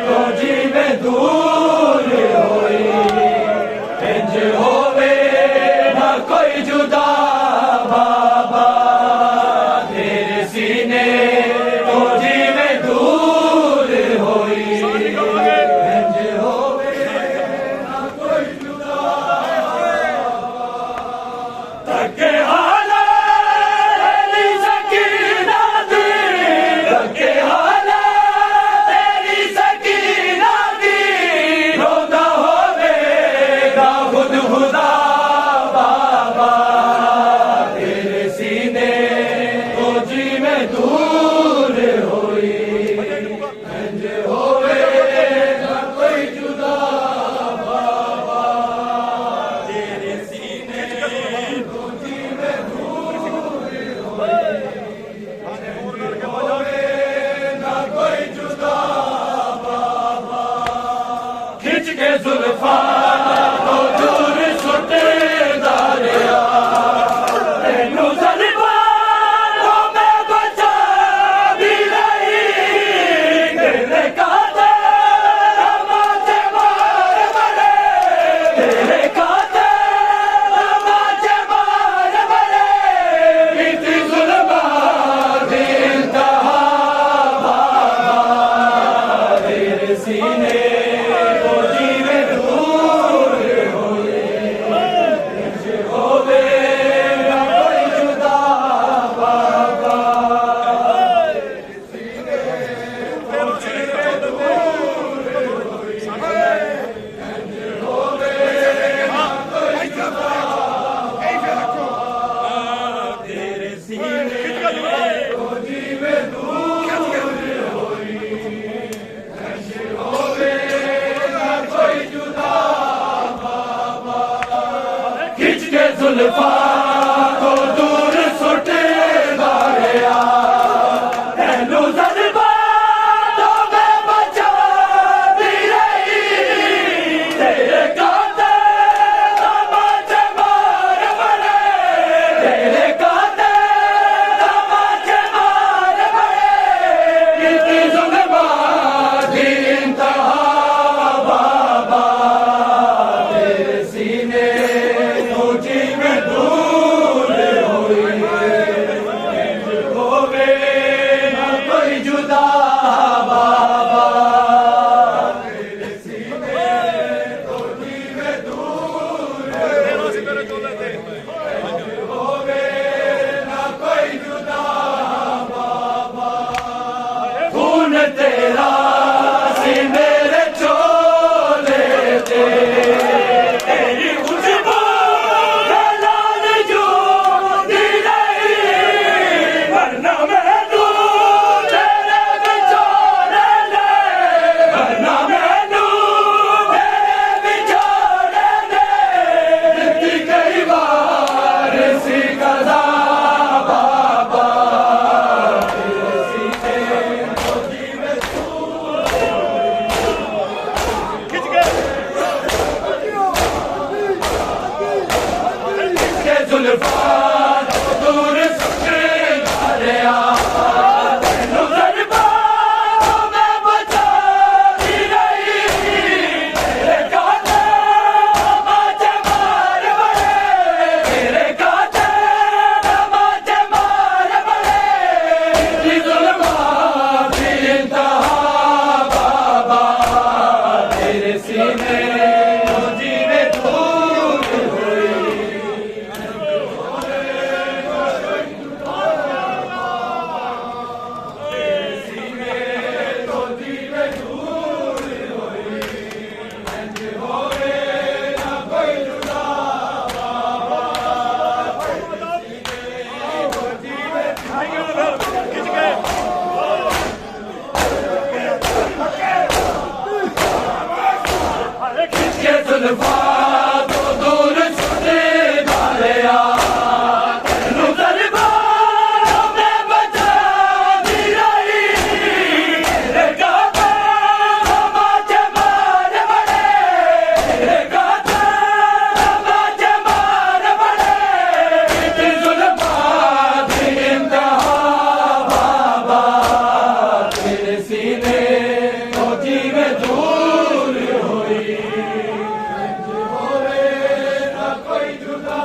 को जीवे दूर होई। इंज होवे ना कोई जुदा बाबा, तेरे सीने को जीवे दूर होई। इंज होवे ना कोई जुदा तके हाला तेरी सकीना दी, तके हाला तेरी सकीना दी। रोदा होवेगा खुद खुदा बाबा, तेरे सीने को जी में दूर होई। इंज होवेगा कोई जुदा बाबा, तेरे सीने को जी में दूर होवेगा कोई जुदा बाबा। खिंच के जुल्फा को दूर सुटे दारिया, तेनू ज़ल्फ़ां में बचा भी नहीं। तेरे कांटे तमाचे मार मरे, तेरे कांटे तमाचे मार मरे। इतनी ज़ुल्मात इंतहा बाबा, तेरे सीने को जीवे दूर होए। इंज होवे ना कोई जुदा बाबा, तेरे सीने को जीवे दूर होई। इंज होवे ना कोई जुदा बाबा, खिंच के जुल्फा को दूर सुटे दारिया, तेनू ज़ल्फ़ां में बचा भी नहीं। तेरे कांटे तमाचे मार मरे, तेरे कांटे तमाचे मार मरे। इतनी ज़ुल्मात इंतहा बाबा, तेरे सीने को जी में दूर होई। इंज होवे ना कोई जुदा बाबा, तेरे सीने को जी में दूर होवे ना कोई जुदा बाबा। खून तेरा सी मेरे चोले ते, तेरी खुशबू लाल जो दी नहीं। वरना मैनू तेरे बिछोड़े ने, वरना मैनू तेरे बिछोड़े ने। दित्ती कई बार सी कज़ा बाबा, तेरे सीने को जीवे दूर के जुल्फ़ां को दूर सुटे दारिया, तेनू ज़ल्फ़ां में बचा भी नहीं। तेरे कांटे तमाचे मार मरे, जुल्फा तो दूर छुटे डालिया तेनू दरबारों में बचा दी रही तेरे गाते समाज मार बड़े तेरे गाते समाज मार बड़े इतनी जुल्फा दी इंतहा बाबा तेरे सीने को जीवे दूर होई होवे ना कोई जुदा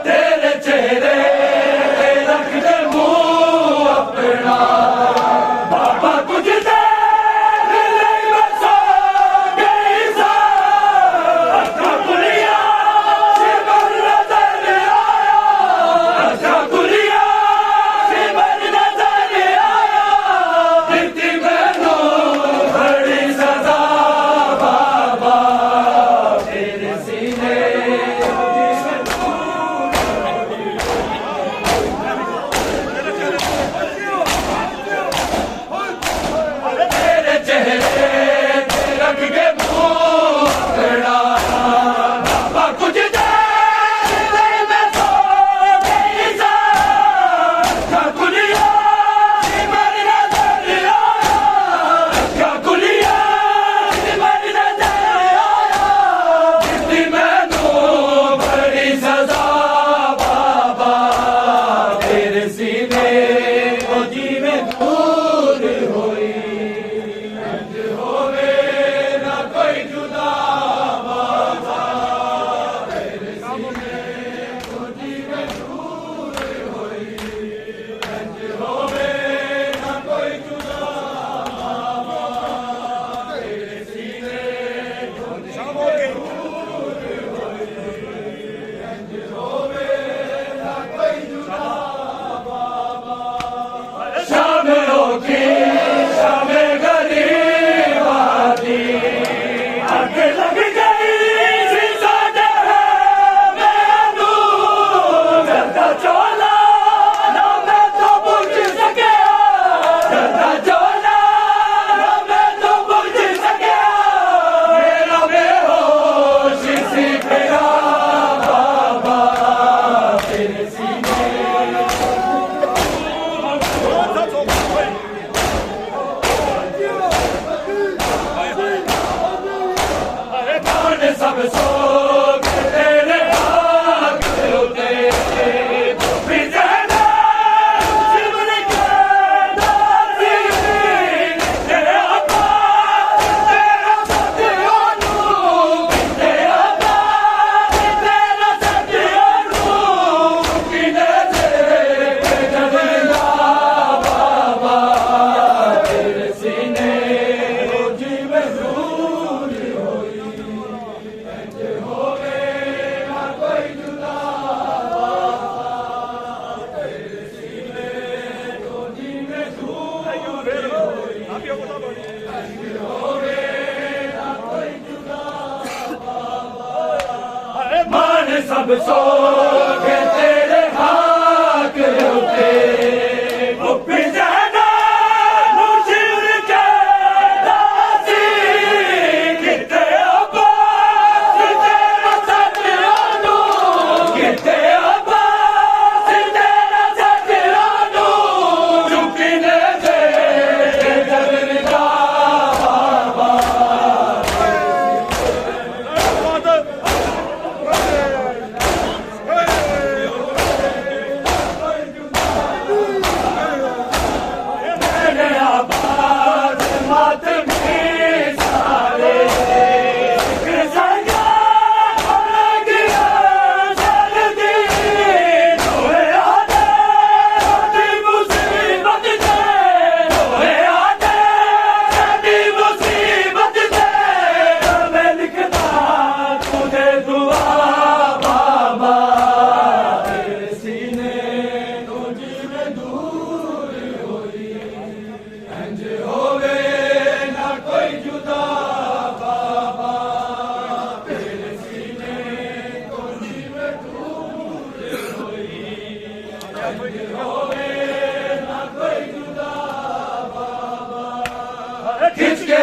तेरे चेहरे पे रख दे मुंह अपना बाबा तुझे देखने में सो गई सा अच्छा कुलिया सिमर नजर आया अच्छा कुलिया सिमर नजर आया दिखती मैनू बड़ी सजा बाबा तेरे सीने तेरे चेहरे पे रख के मुंह अपना बाबा कुछ देखने में सो गई सा अच्छा कुलिया सिमर नजर आया अच्छा कुलिया सिमर नजर आया दिखती मैनू बड़ी सजा बाबा तेरे सीने को जीवे दूर होई इंज होवे ना कोई जुदा बाबा तेरे सीने को जीवे दूर होई इंज होवे ना कोई जुदा बाबा तेरे सीने को जीवे दूर होई इंज होवे ना कोई जुदा शाम रोकी शाम गरीब आती आग लग गई सी साडे मैनू जरदा चोला ना मैं तो बुझ सकिया जरदा चोला ना मैं तो बुझ सकिया मेरा बेहोश सी फिरा बाबा तेरे सीने गाने सब सो के तेरे भाग होते भी जाना शिवर के दासी तेरे आपा तेरा सत्यानु तेरे आपा तेरा सत्यानु किने तेरे जलदा बाबा तेरे सीने को जीवे दूर होई इंज होवे ना कोई जुदा तेरे सीने को जीवे दूर होई इंज होवे ना कोई जुदा मान सब सो के तेरे हाथ होते गोपी जाना मुशिर के दासी किते अब्बास तेरा सत्यानु किते अब्बास तेरा सत्यानु चुकिने से जलदा बाबा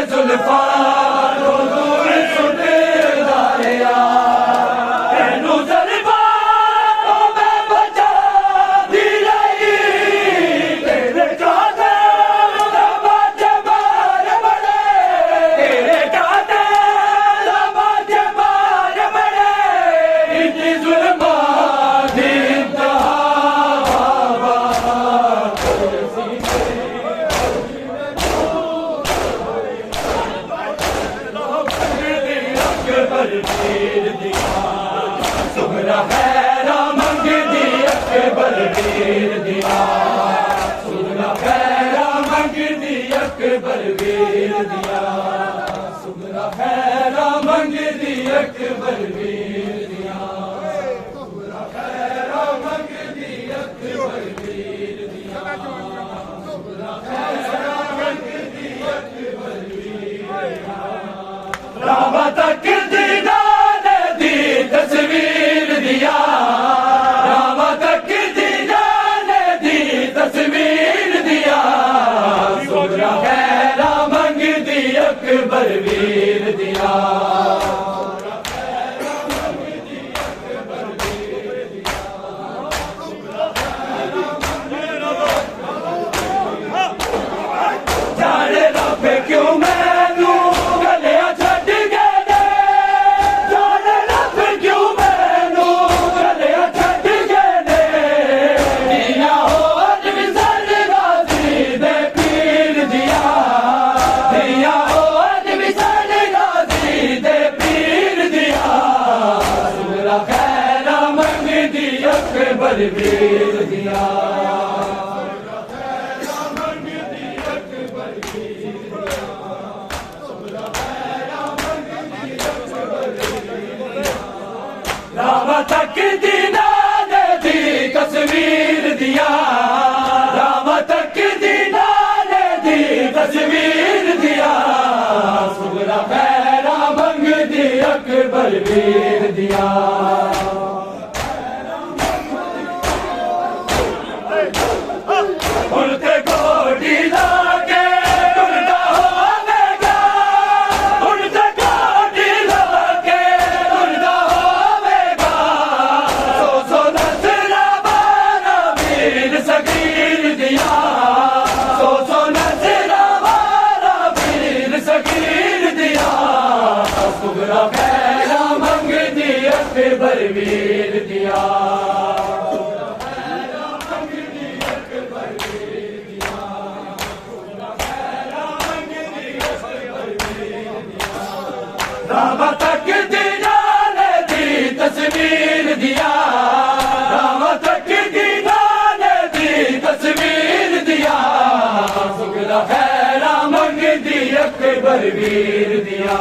जुल्फां तो दूर सुटदा रहा तेनू ज़ल्फ़ां तो मैं बचादी रही तेरे कांटे बाजे मार बड़े तेरे कांटे बाजे मार बड़े इतनी जुल्मां दी सुगरा खैरा मंगदी अकबर वीर दिया सुगरा खैरा मंगदी अकबर वीर दिया सुगरा खैरा मंगदी अकबर वीर दिया सुगरा खैरा मंगदी अकबर वीर दिया सुगरा खैरा मंगदी अकबर वीर दिया रामा तक तस्वीर दिया रामा तक दीदाने दी तस्वीर दिया सुगरा खैरा मंगदी अकबर वीर दिया जाने रब क्यों मैनू गलिया छड्ड गए जाने रब क्यों मैनू गलिया छड्ड गए दिया हो अज भी सरगाजी दे पीर दिया दिया हो अज भी सरगाजी दे पीर दिया सुगरा खैरा मंगदी अकबर वीर दिया रामा तक दीदाने दी तस्वीर दिया रामा तक दीदाने दी तस्वीर दिया सुगरा खैरा मंगदी अकबर वीर दिया उनके गोडी लाके टुरदा होवेगा उनके गोडी लाके टुरदा होवेगा सो नजरा वाला वीर सगीर दिया सो नजरा वाला वीर सगीर दिया सुगरा खैरा मंगदी अकबर वीर दिया रामा तक दीदाने दी तस्वीर दिया रामा तक दीदाने दी तस्वीर दिया सुगरा खैरा मंगदी अकबर वीर दिया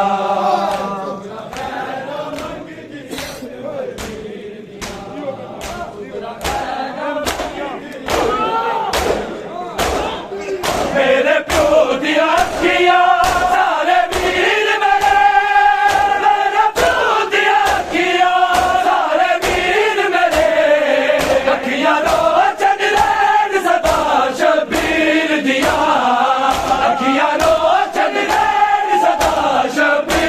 मेरे प्यो दी अखियां सारे वीर मेरे मेरे प्यो दी अखियां सारे वीर मेरे अखियां रोचन रैन सदा शबीर दिया अखियां रोचन रैन सदा शबीर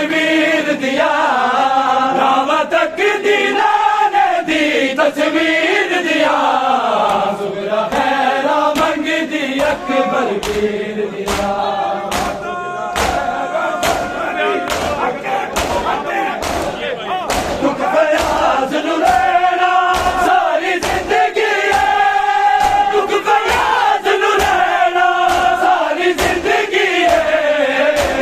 तस्वीर दिया राम तक दीनाने दी तस्वीर दिया सुगरा खैरा मंग दी अकबर पीर दिया दुख फयाज लुलेना सारी जिंदगी है दुख फयाज लुलेना सारी जिंदगी है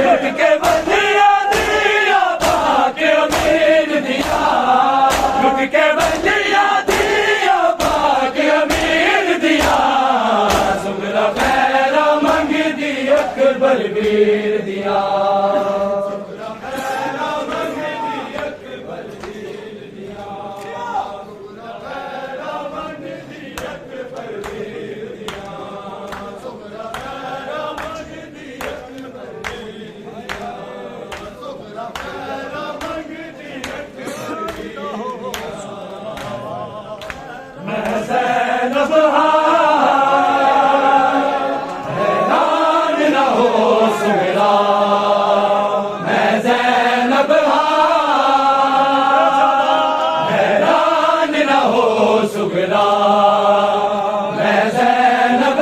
लुट के बंदिया दिया पाके अमीर दिया लुट के बंदिया दिया पाके अमीर दिया सुगरा खैरा मंग दी अकबर पीर दिया हैरान न हो सुगरा मैं ज़ैनब हैरान न हो सुगरा मैं ज़ैनब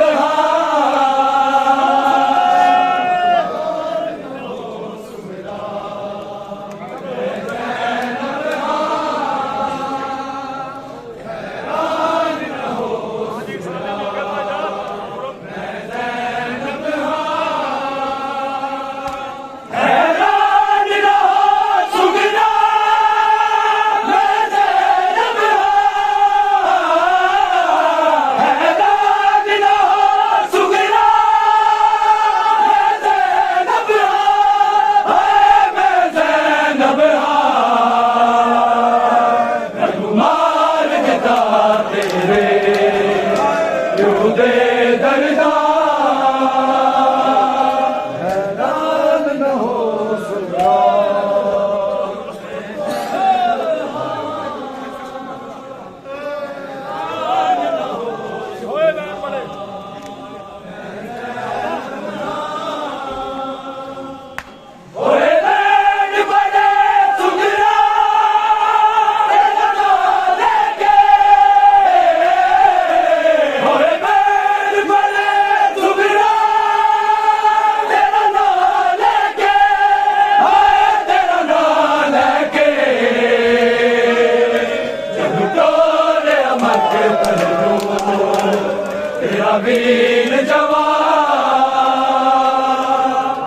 वीर जवान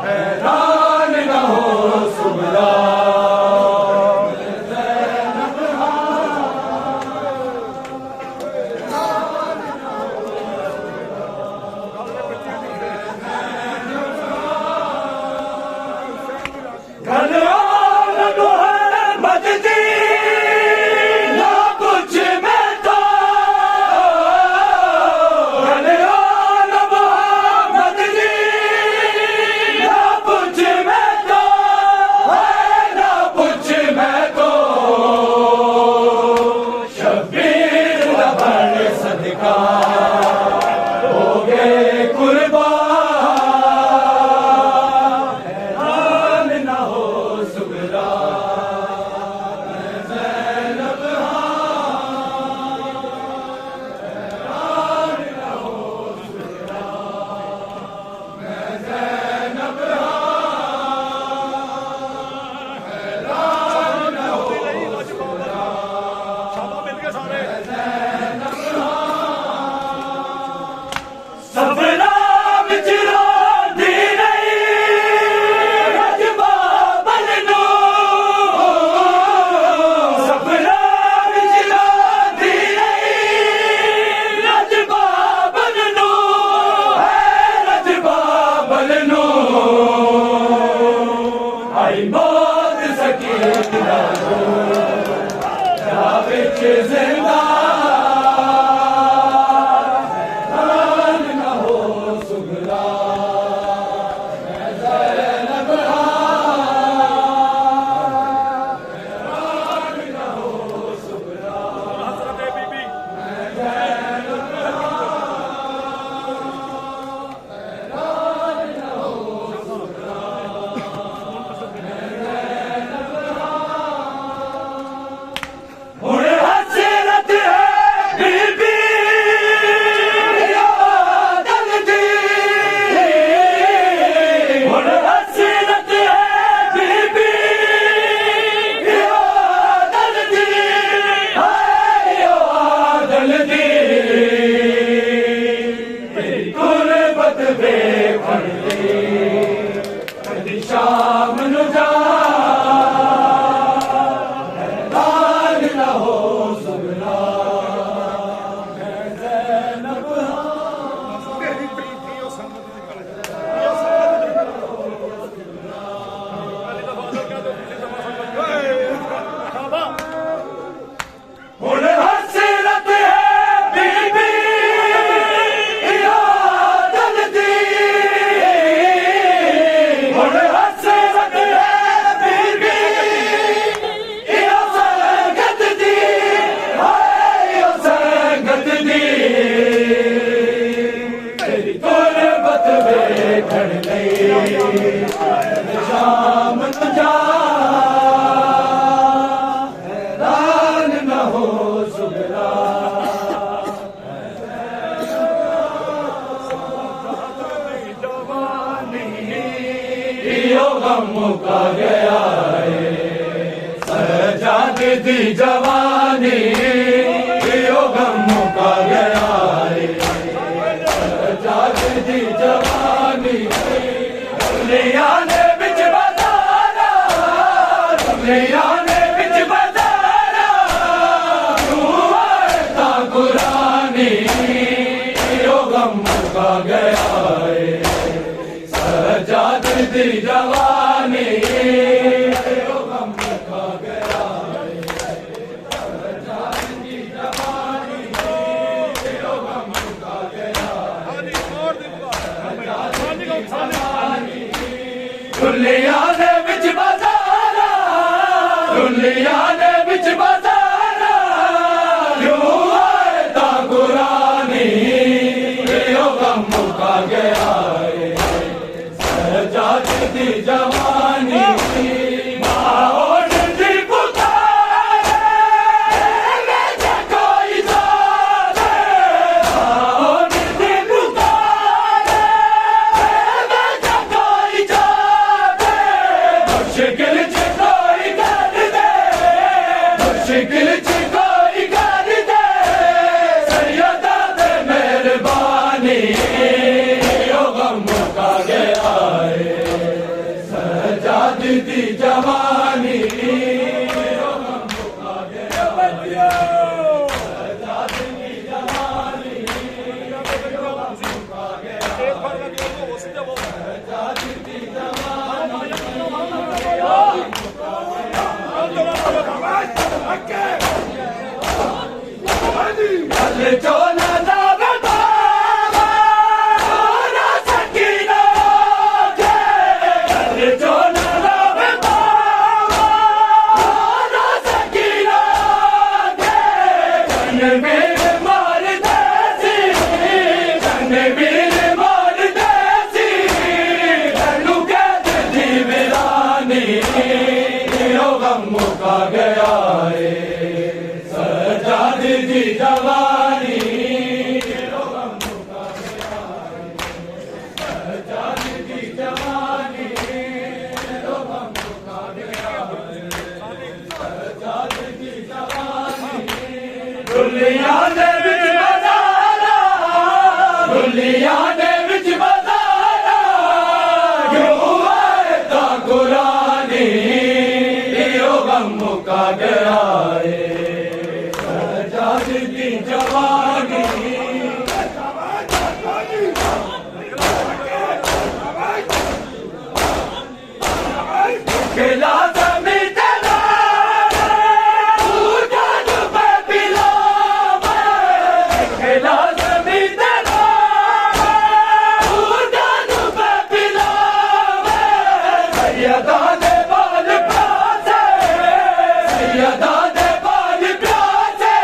हैरान न हो सुगरा दी जवानी यो गम मुका गया रे सजाद दी जवानी दुनिया ने बिच बाजारा दुनिया ने बिच बाजारा तू आए ता कुरानी यो गम मुका गया रे सजाद दी जवानी दुनिया ने बिच बाजारा दुनिया ने बिच बाजारा क्यों आए ता कुरानी यो गम मुका गया सजाद दी जवानी दी जवानी मुका गया रे सजाद दी जवानी मुका गया सजाद दी जवानी मुका गया सजाद दी जवानी दुनिया ने बिच बाजारा दुनिया ने बिच बाजारा क्यों आए ता कुरानी मुका गया रे सजाद दी जवानी खिला जमीन तेरा जान पे पिला खिला जमीन तेरा जान पे पिला सैयदा दे बाल प्यासे सैयदा दे बाल प्यासे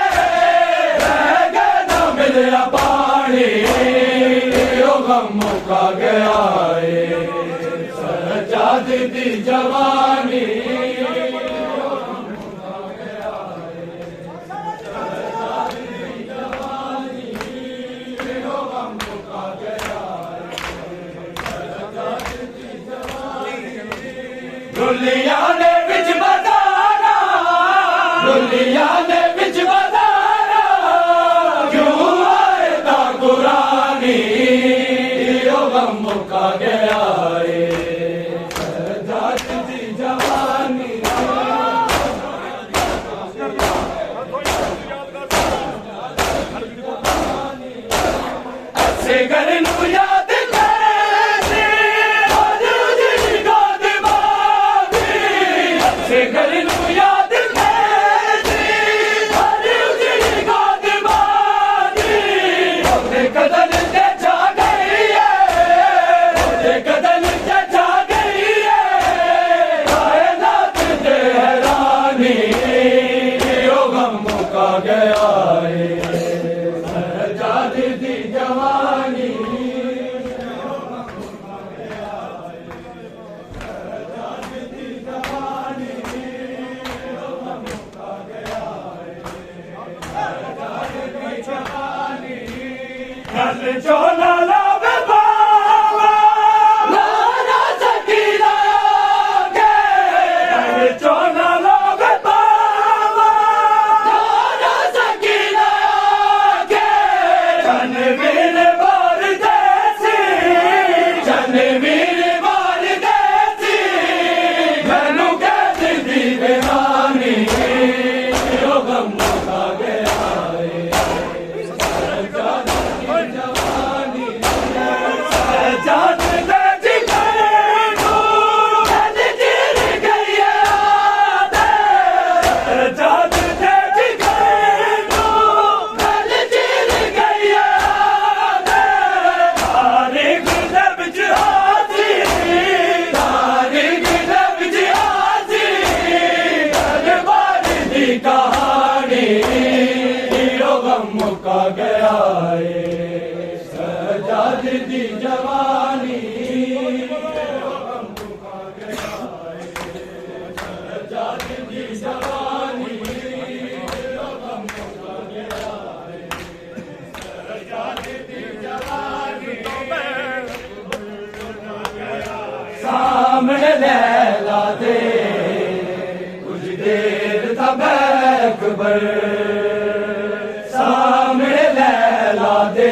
रह गए ना मिलया पानी यो गम मुका गया रे सजाद दी जवानी दुनिया ने बिच बाजारा दुनिया ने बिच बाजारा क्यों आए ता कुरानी यो गम मुका गया रे सजाद दी जवानी ऐसे घर नू याद गया सजाद दी जवानी चोला लावे बाबा लाना सकीना के चोला लावे बाबा दी कहानी हीरो गम मुका गया है सजाद दी जवानी हीरो गम मुका गया है सजाद दी जवानी हीरो गम मुका गया है सजाद दी जवानी सामने लैला दे कुछ देर तब अकबर सामने लैला दे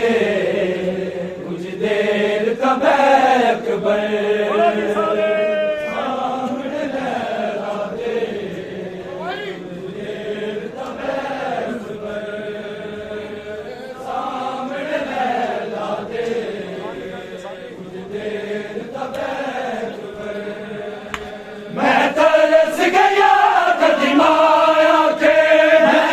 कुछ देर तब अकबर सामने लैला दे कुछ देर तब अकबर सामने लैला दे कुछ देर तब मैं तरस गया कदीमा आके मैं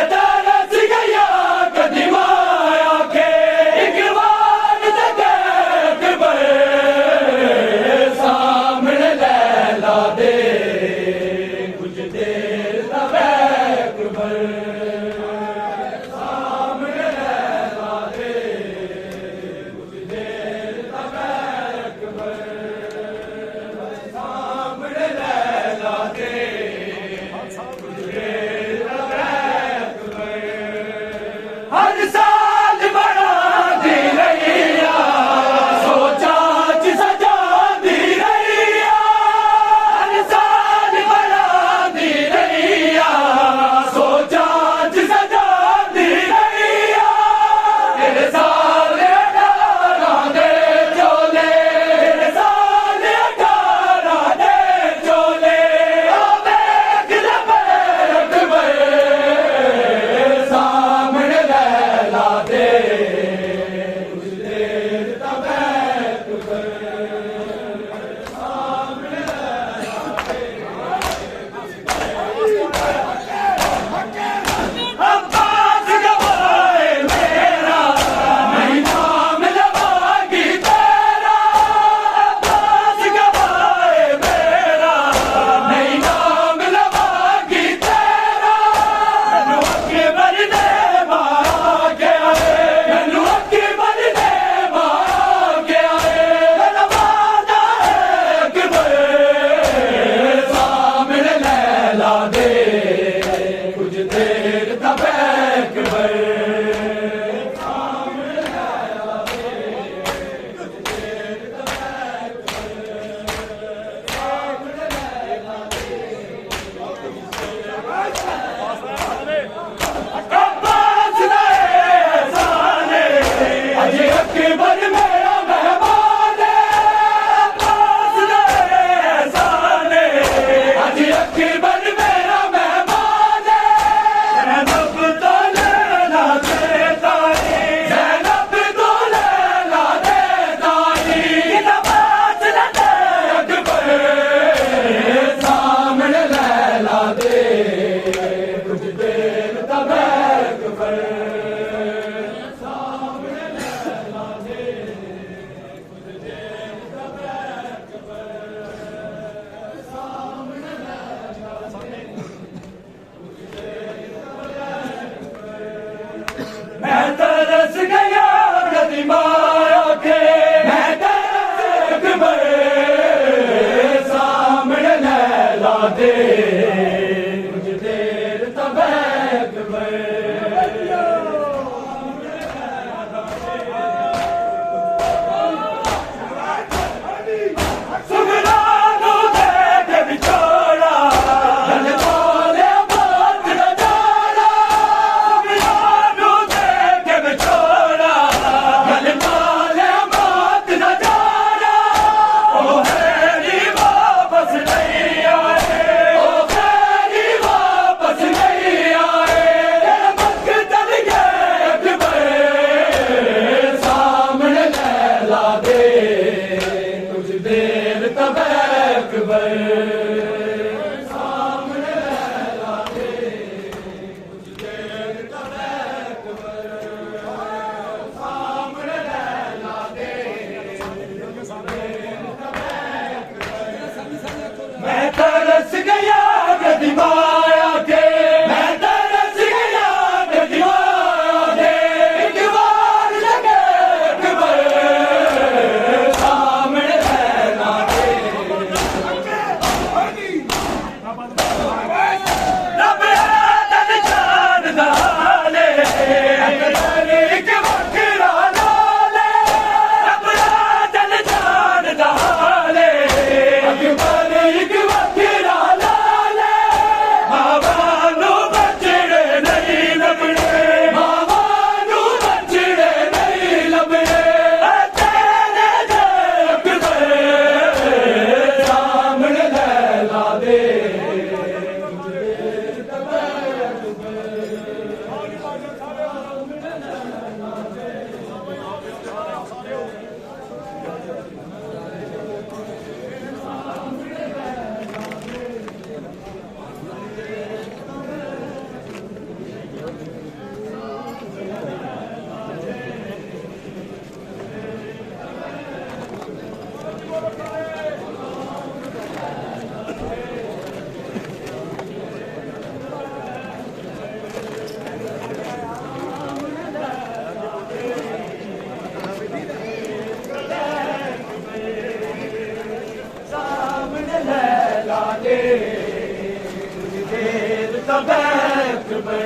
तबैक पे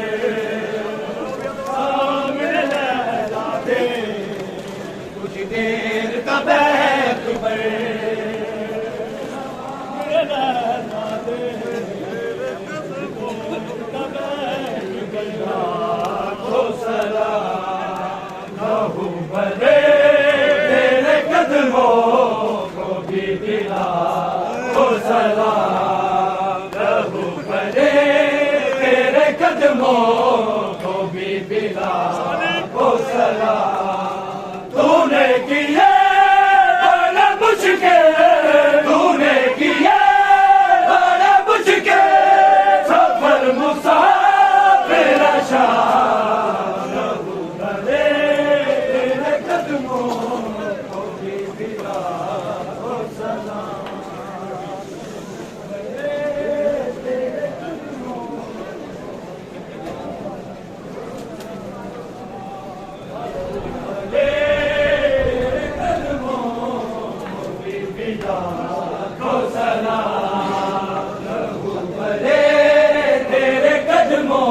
सामने लहरा दे कुछ देर तबैक पे लहरा दे तबैक पे लाखों सलाम लहू भरे तेरे कदमों को भी दिला को सलाम लहू भरे तेरे कदमों को भी दिला को सलाम तूने किए बड़ा मुश्किल तूने किए बड़ा मुश्किल सफर मुसाफिर शान लहू भरे तेरे कदमों को भी दिला को सलाम तेरे कदमों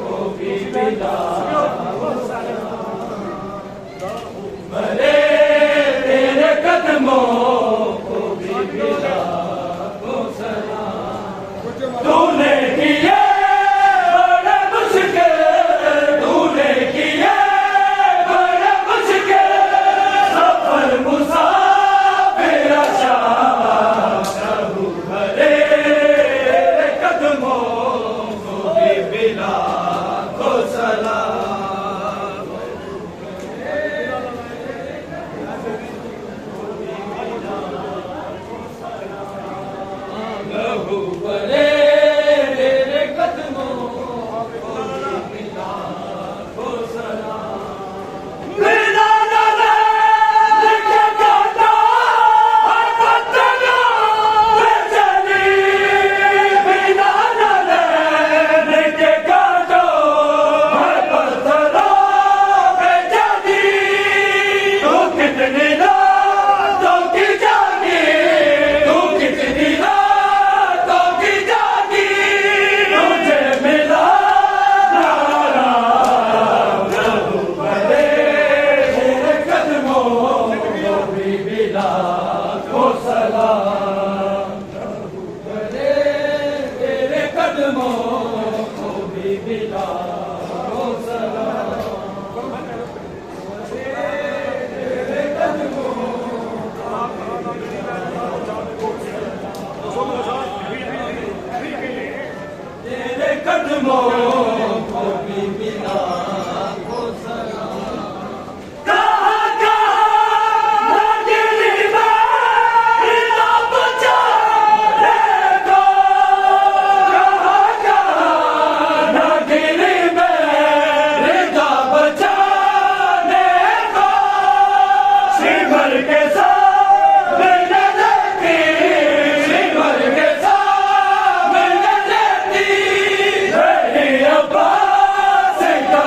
को भी मिला भले तेरे कदमों को भी मिला तूने किए बड़ा मुश्किल तूने किए बड़ा मुश्किल सफर मुसाफिर शान लहू भरे तेरे कदमों को भी मिला को सलाम लहू भरे तेरे कदमों को भी मिला को सलाम बिना नज़र के काटा हर बदला बेचैनी बिना नज़र के काटो हर बदला बेचैनी तू कितनी रातों की जागी तू कितनी रातों की जागी तुझे मिला नाराम लहू भरे तेरे कदमों को भी मिला को सलाम लहू भरे तेरे कदमों को भी मिला को सलाम तेरे कदमों तेरे कदमों को भी मिला को सलाम कहाँ कहाँ नगरी में रिदा बचाने को कहाँ कहाँ नगरी में रिदा बचाने को शिवर के सामने रहती शिवर के सामने रहती नहीं अब्बास का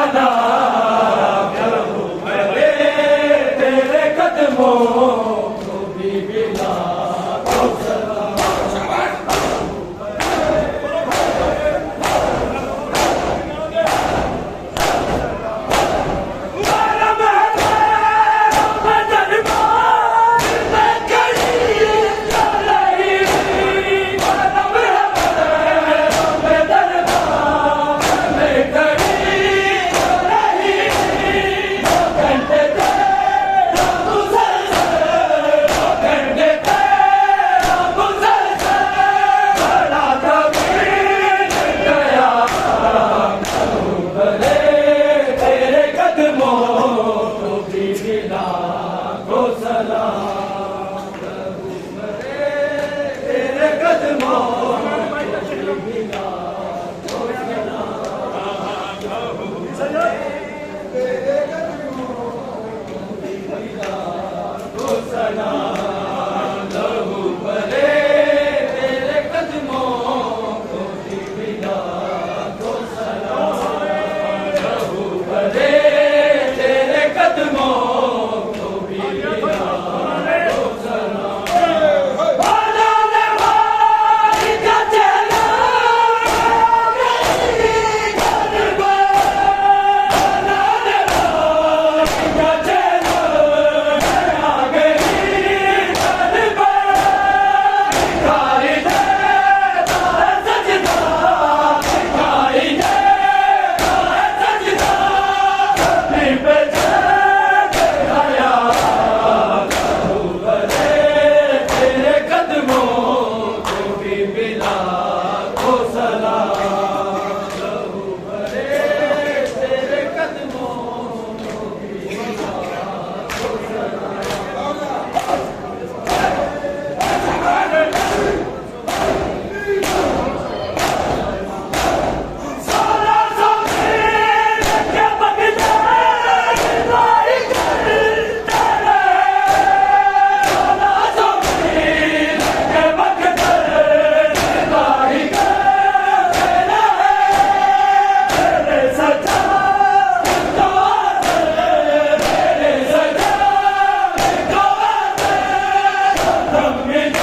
दम में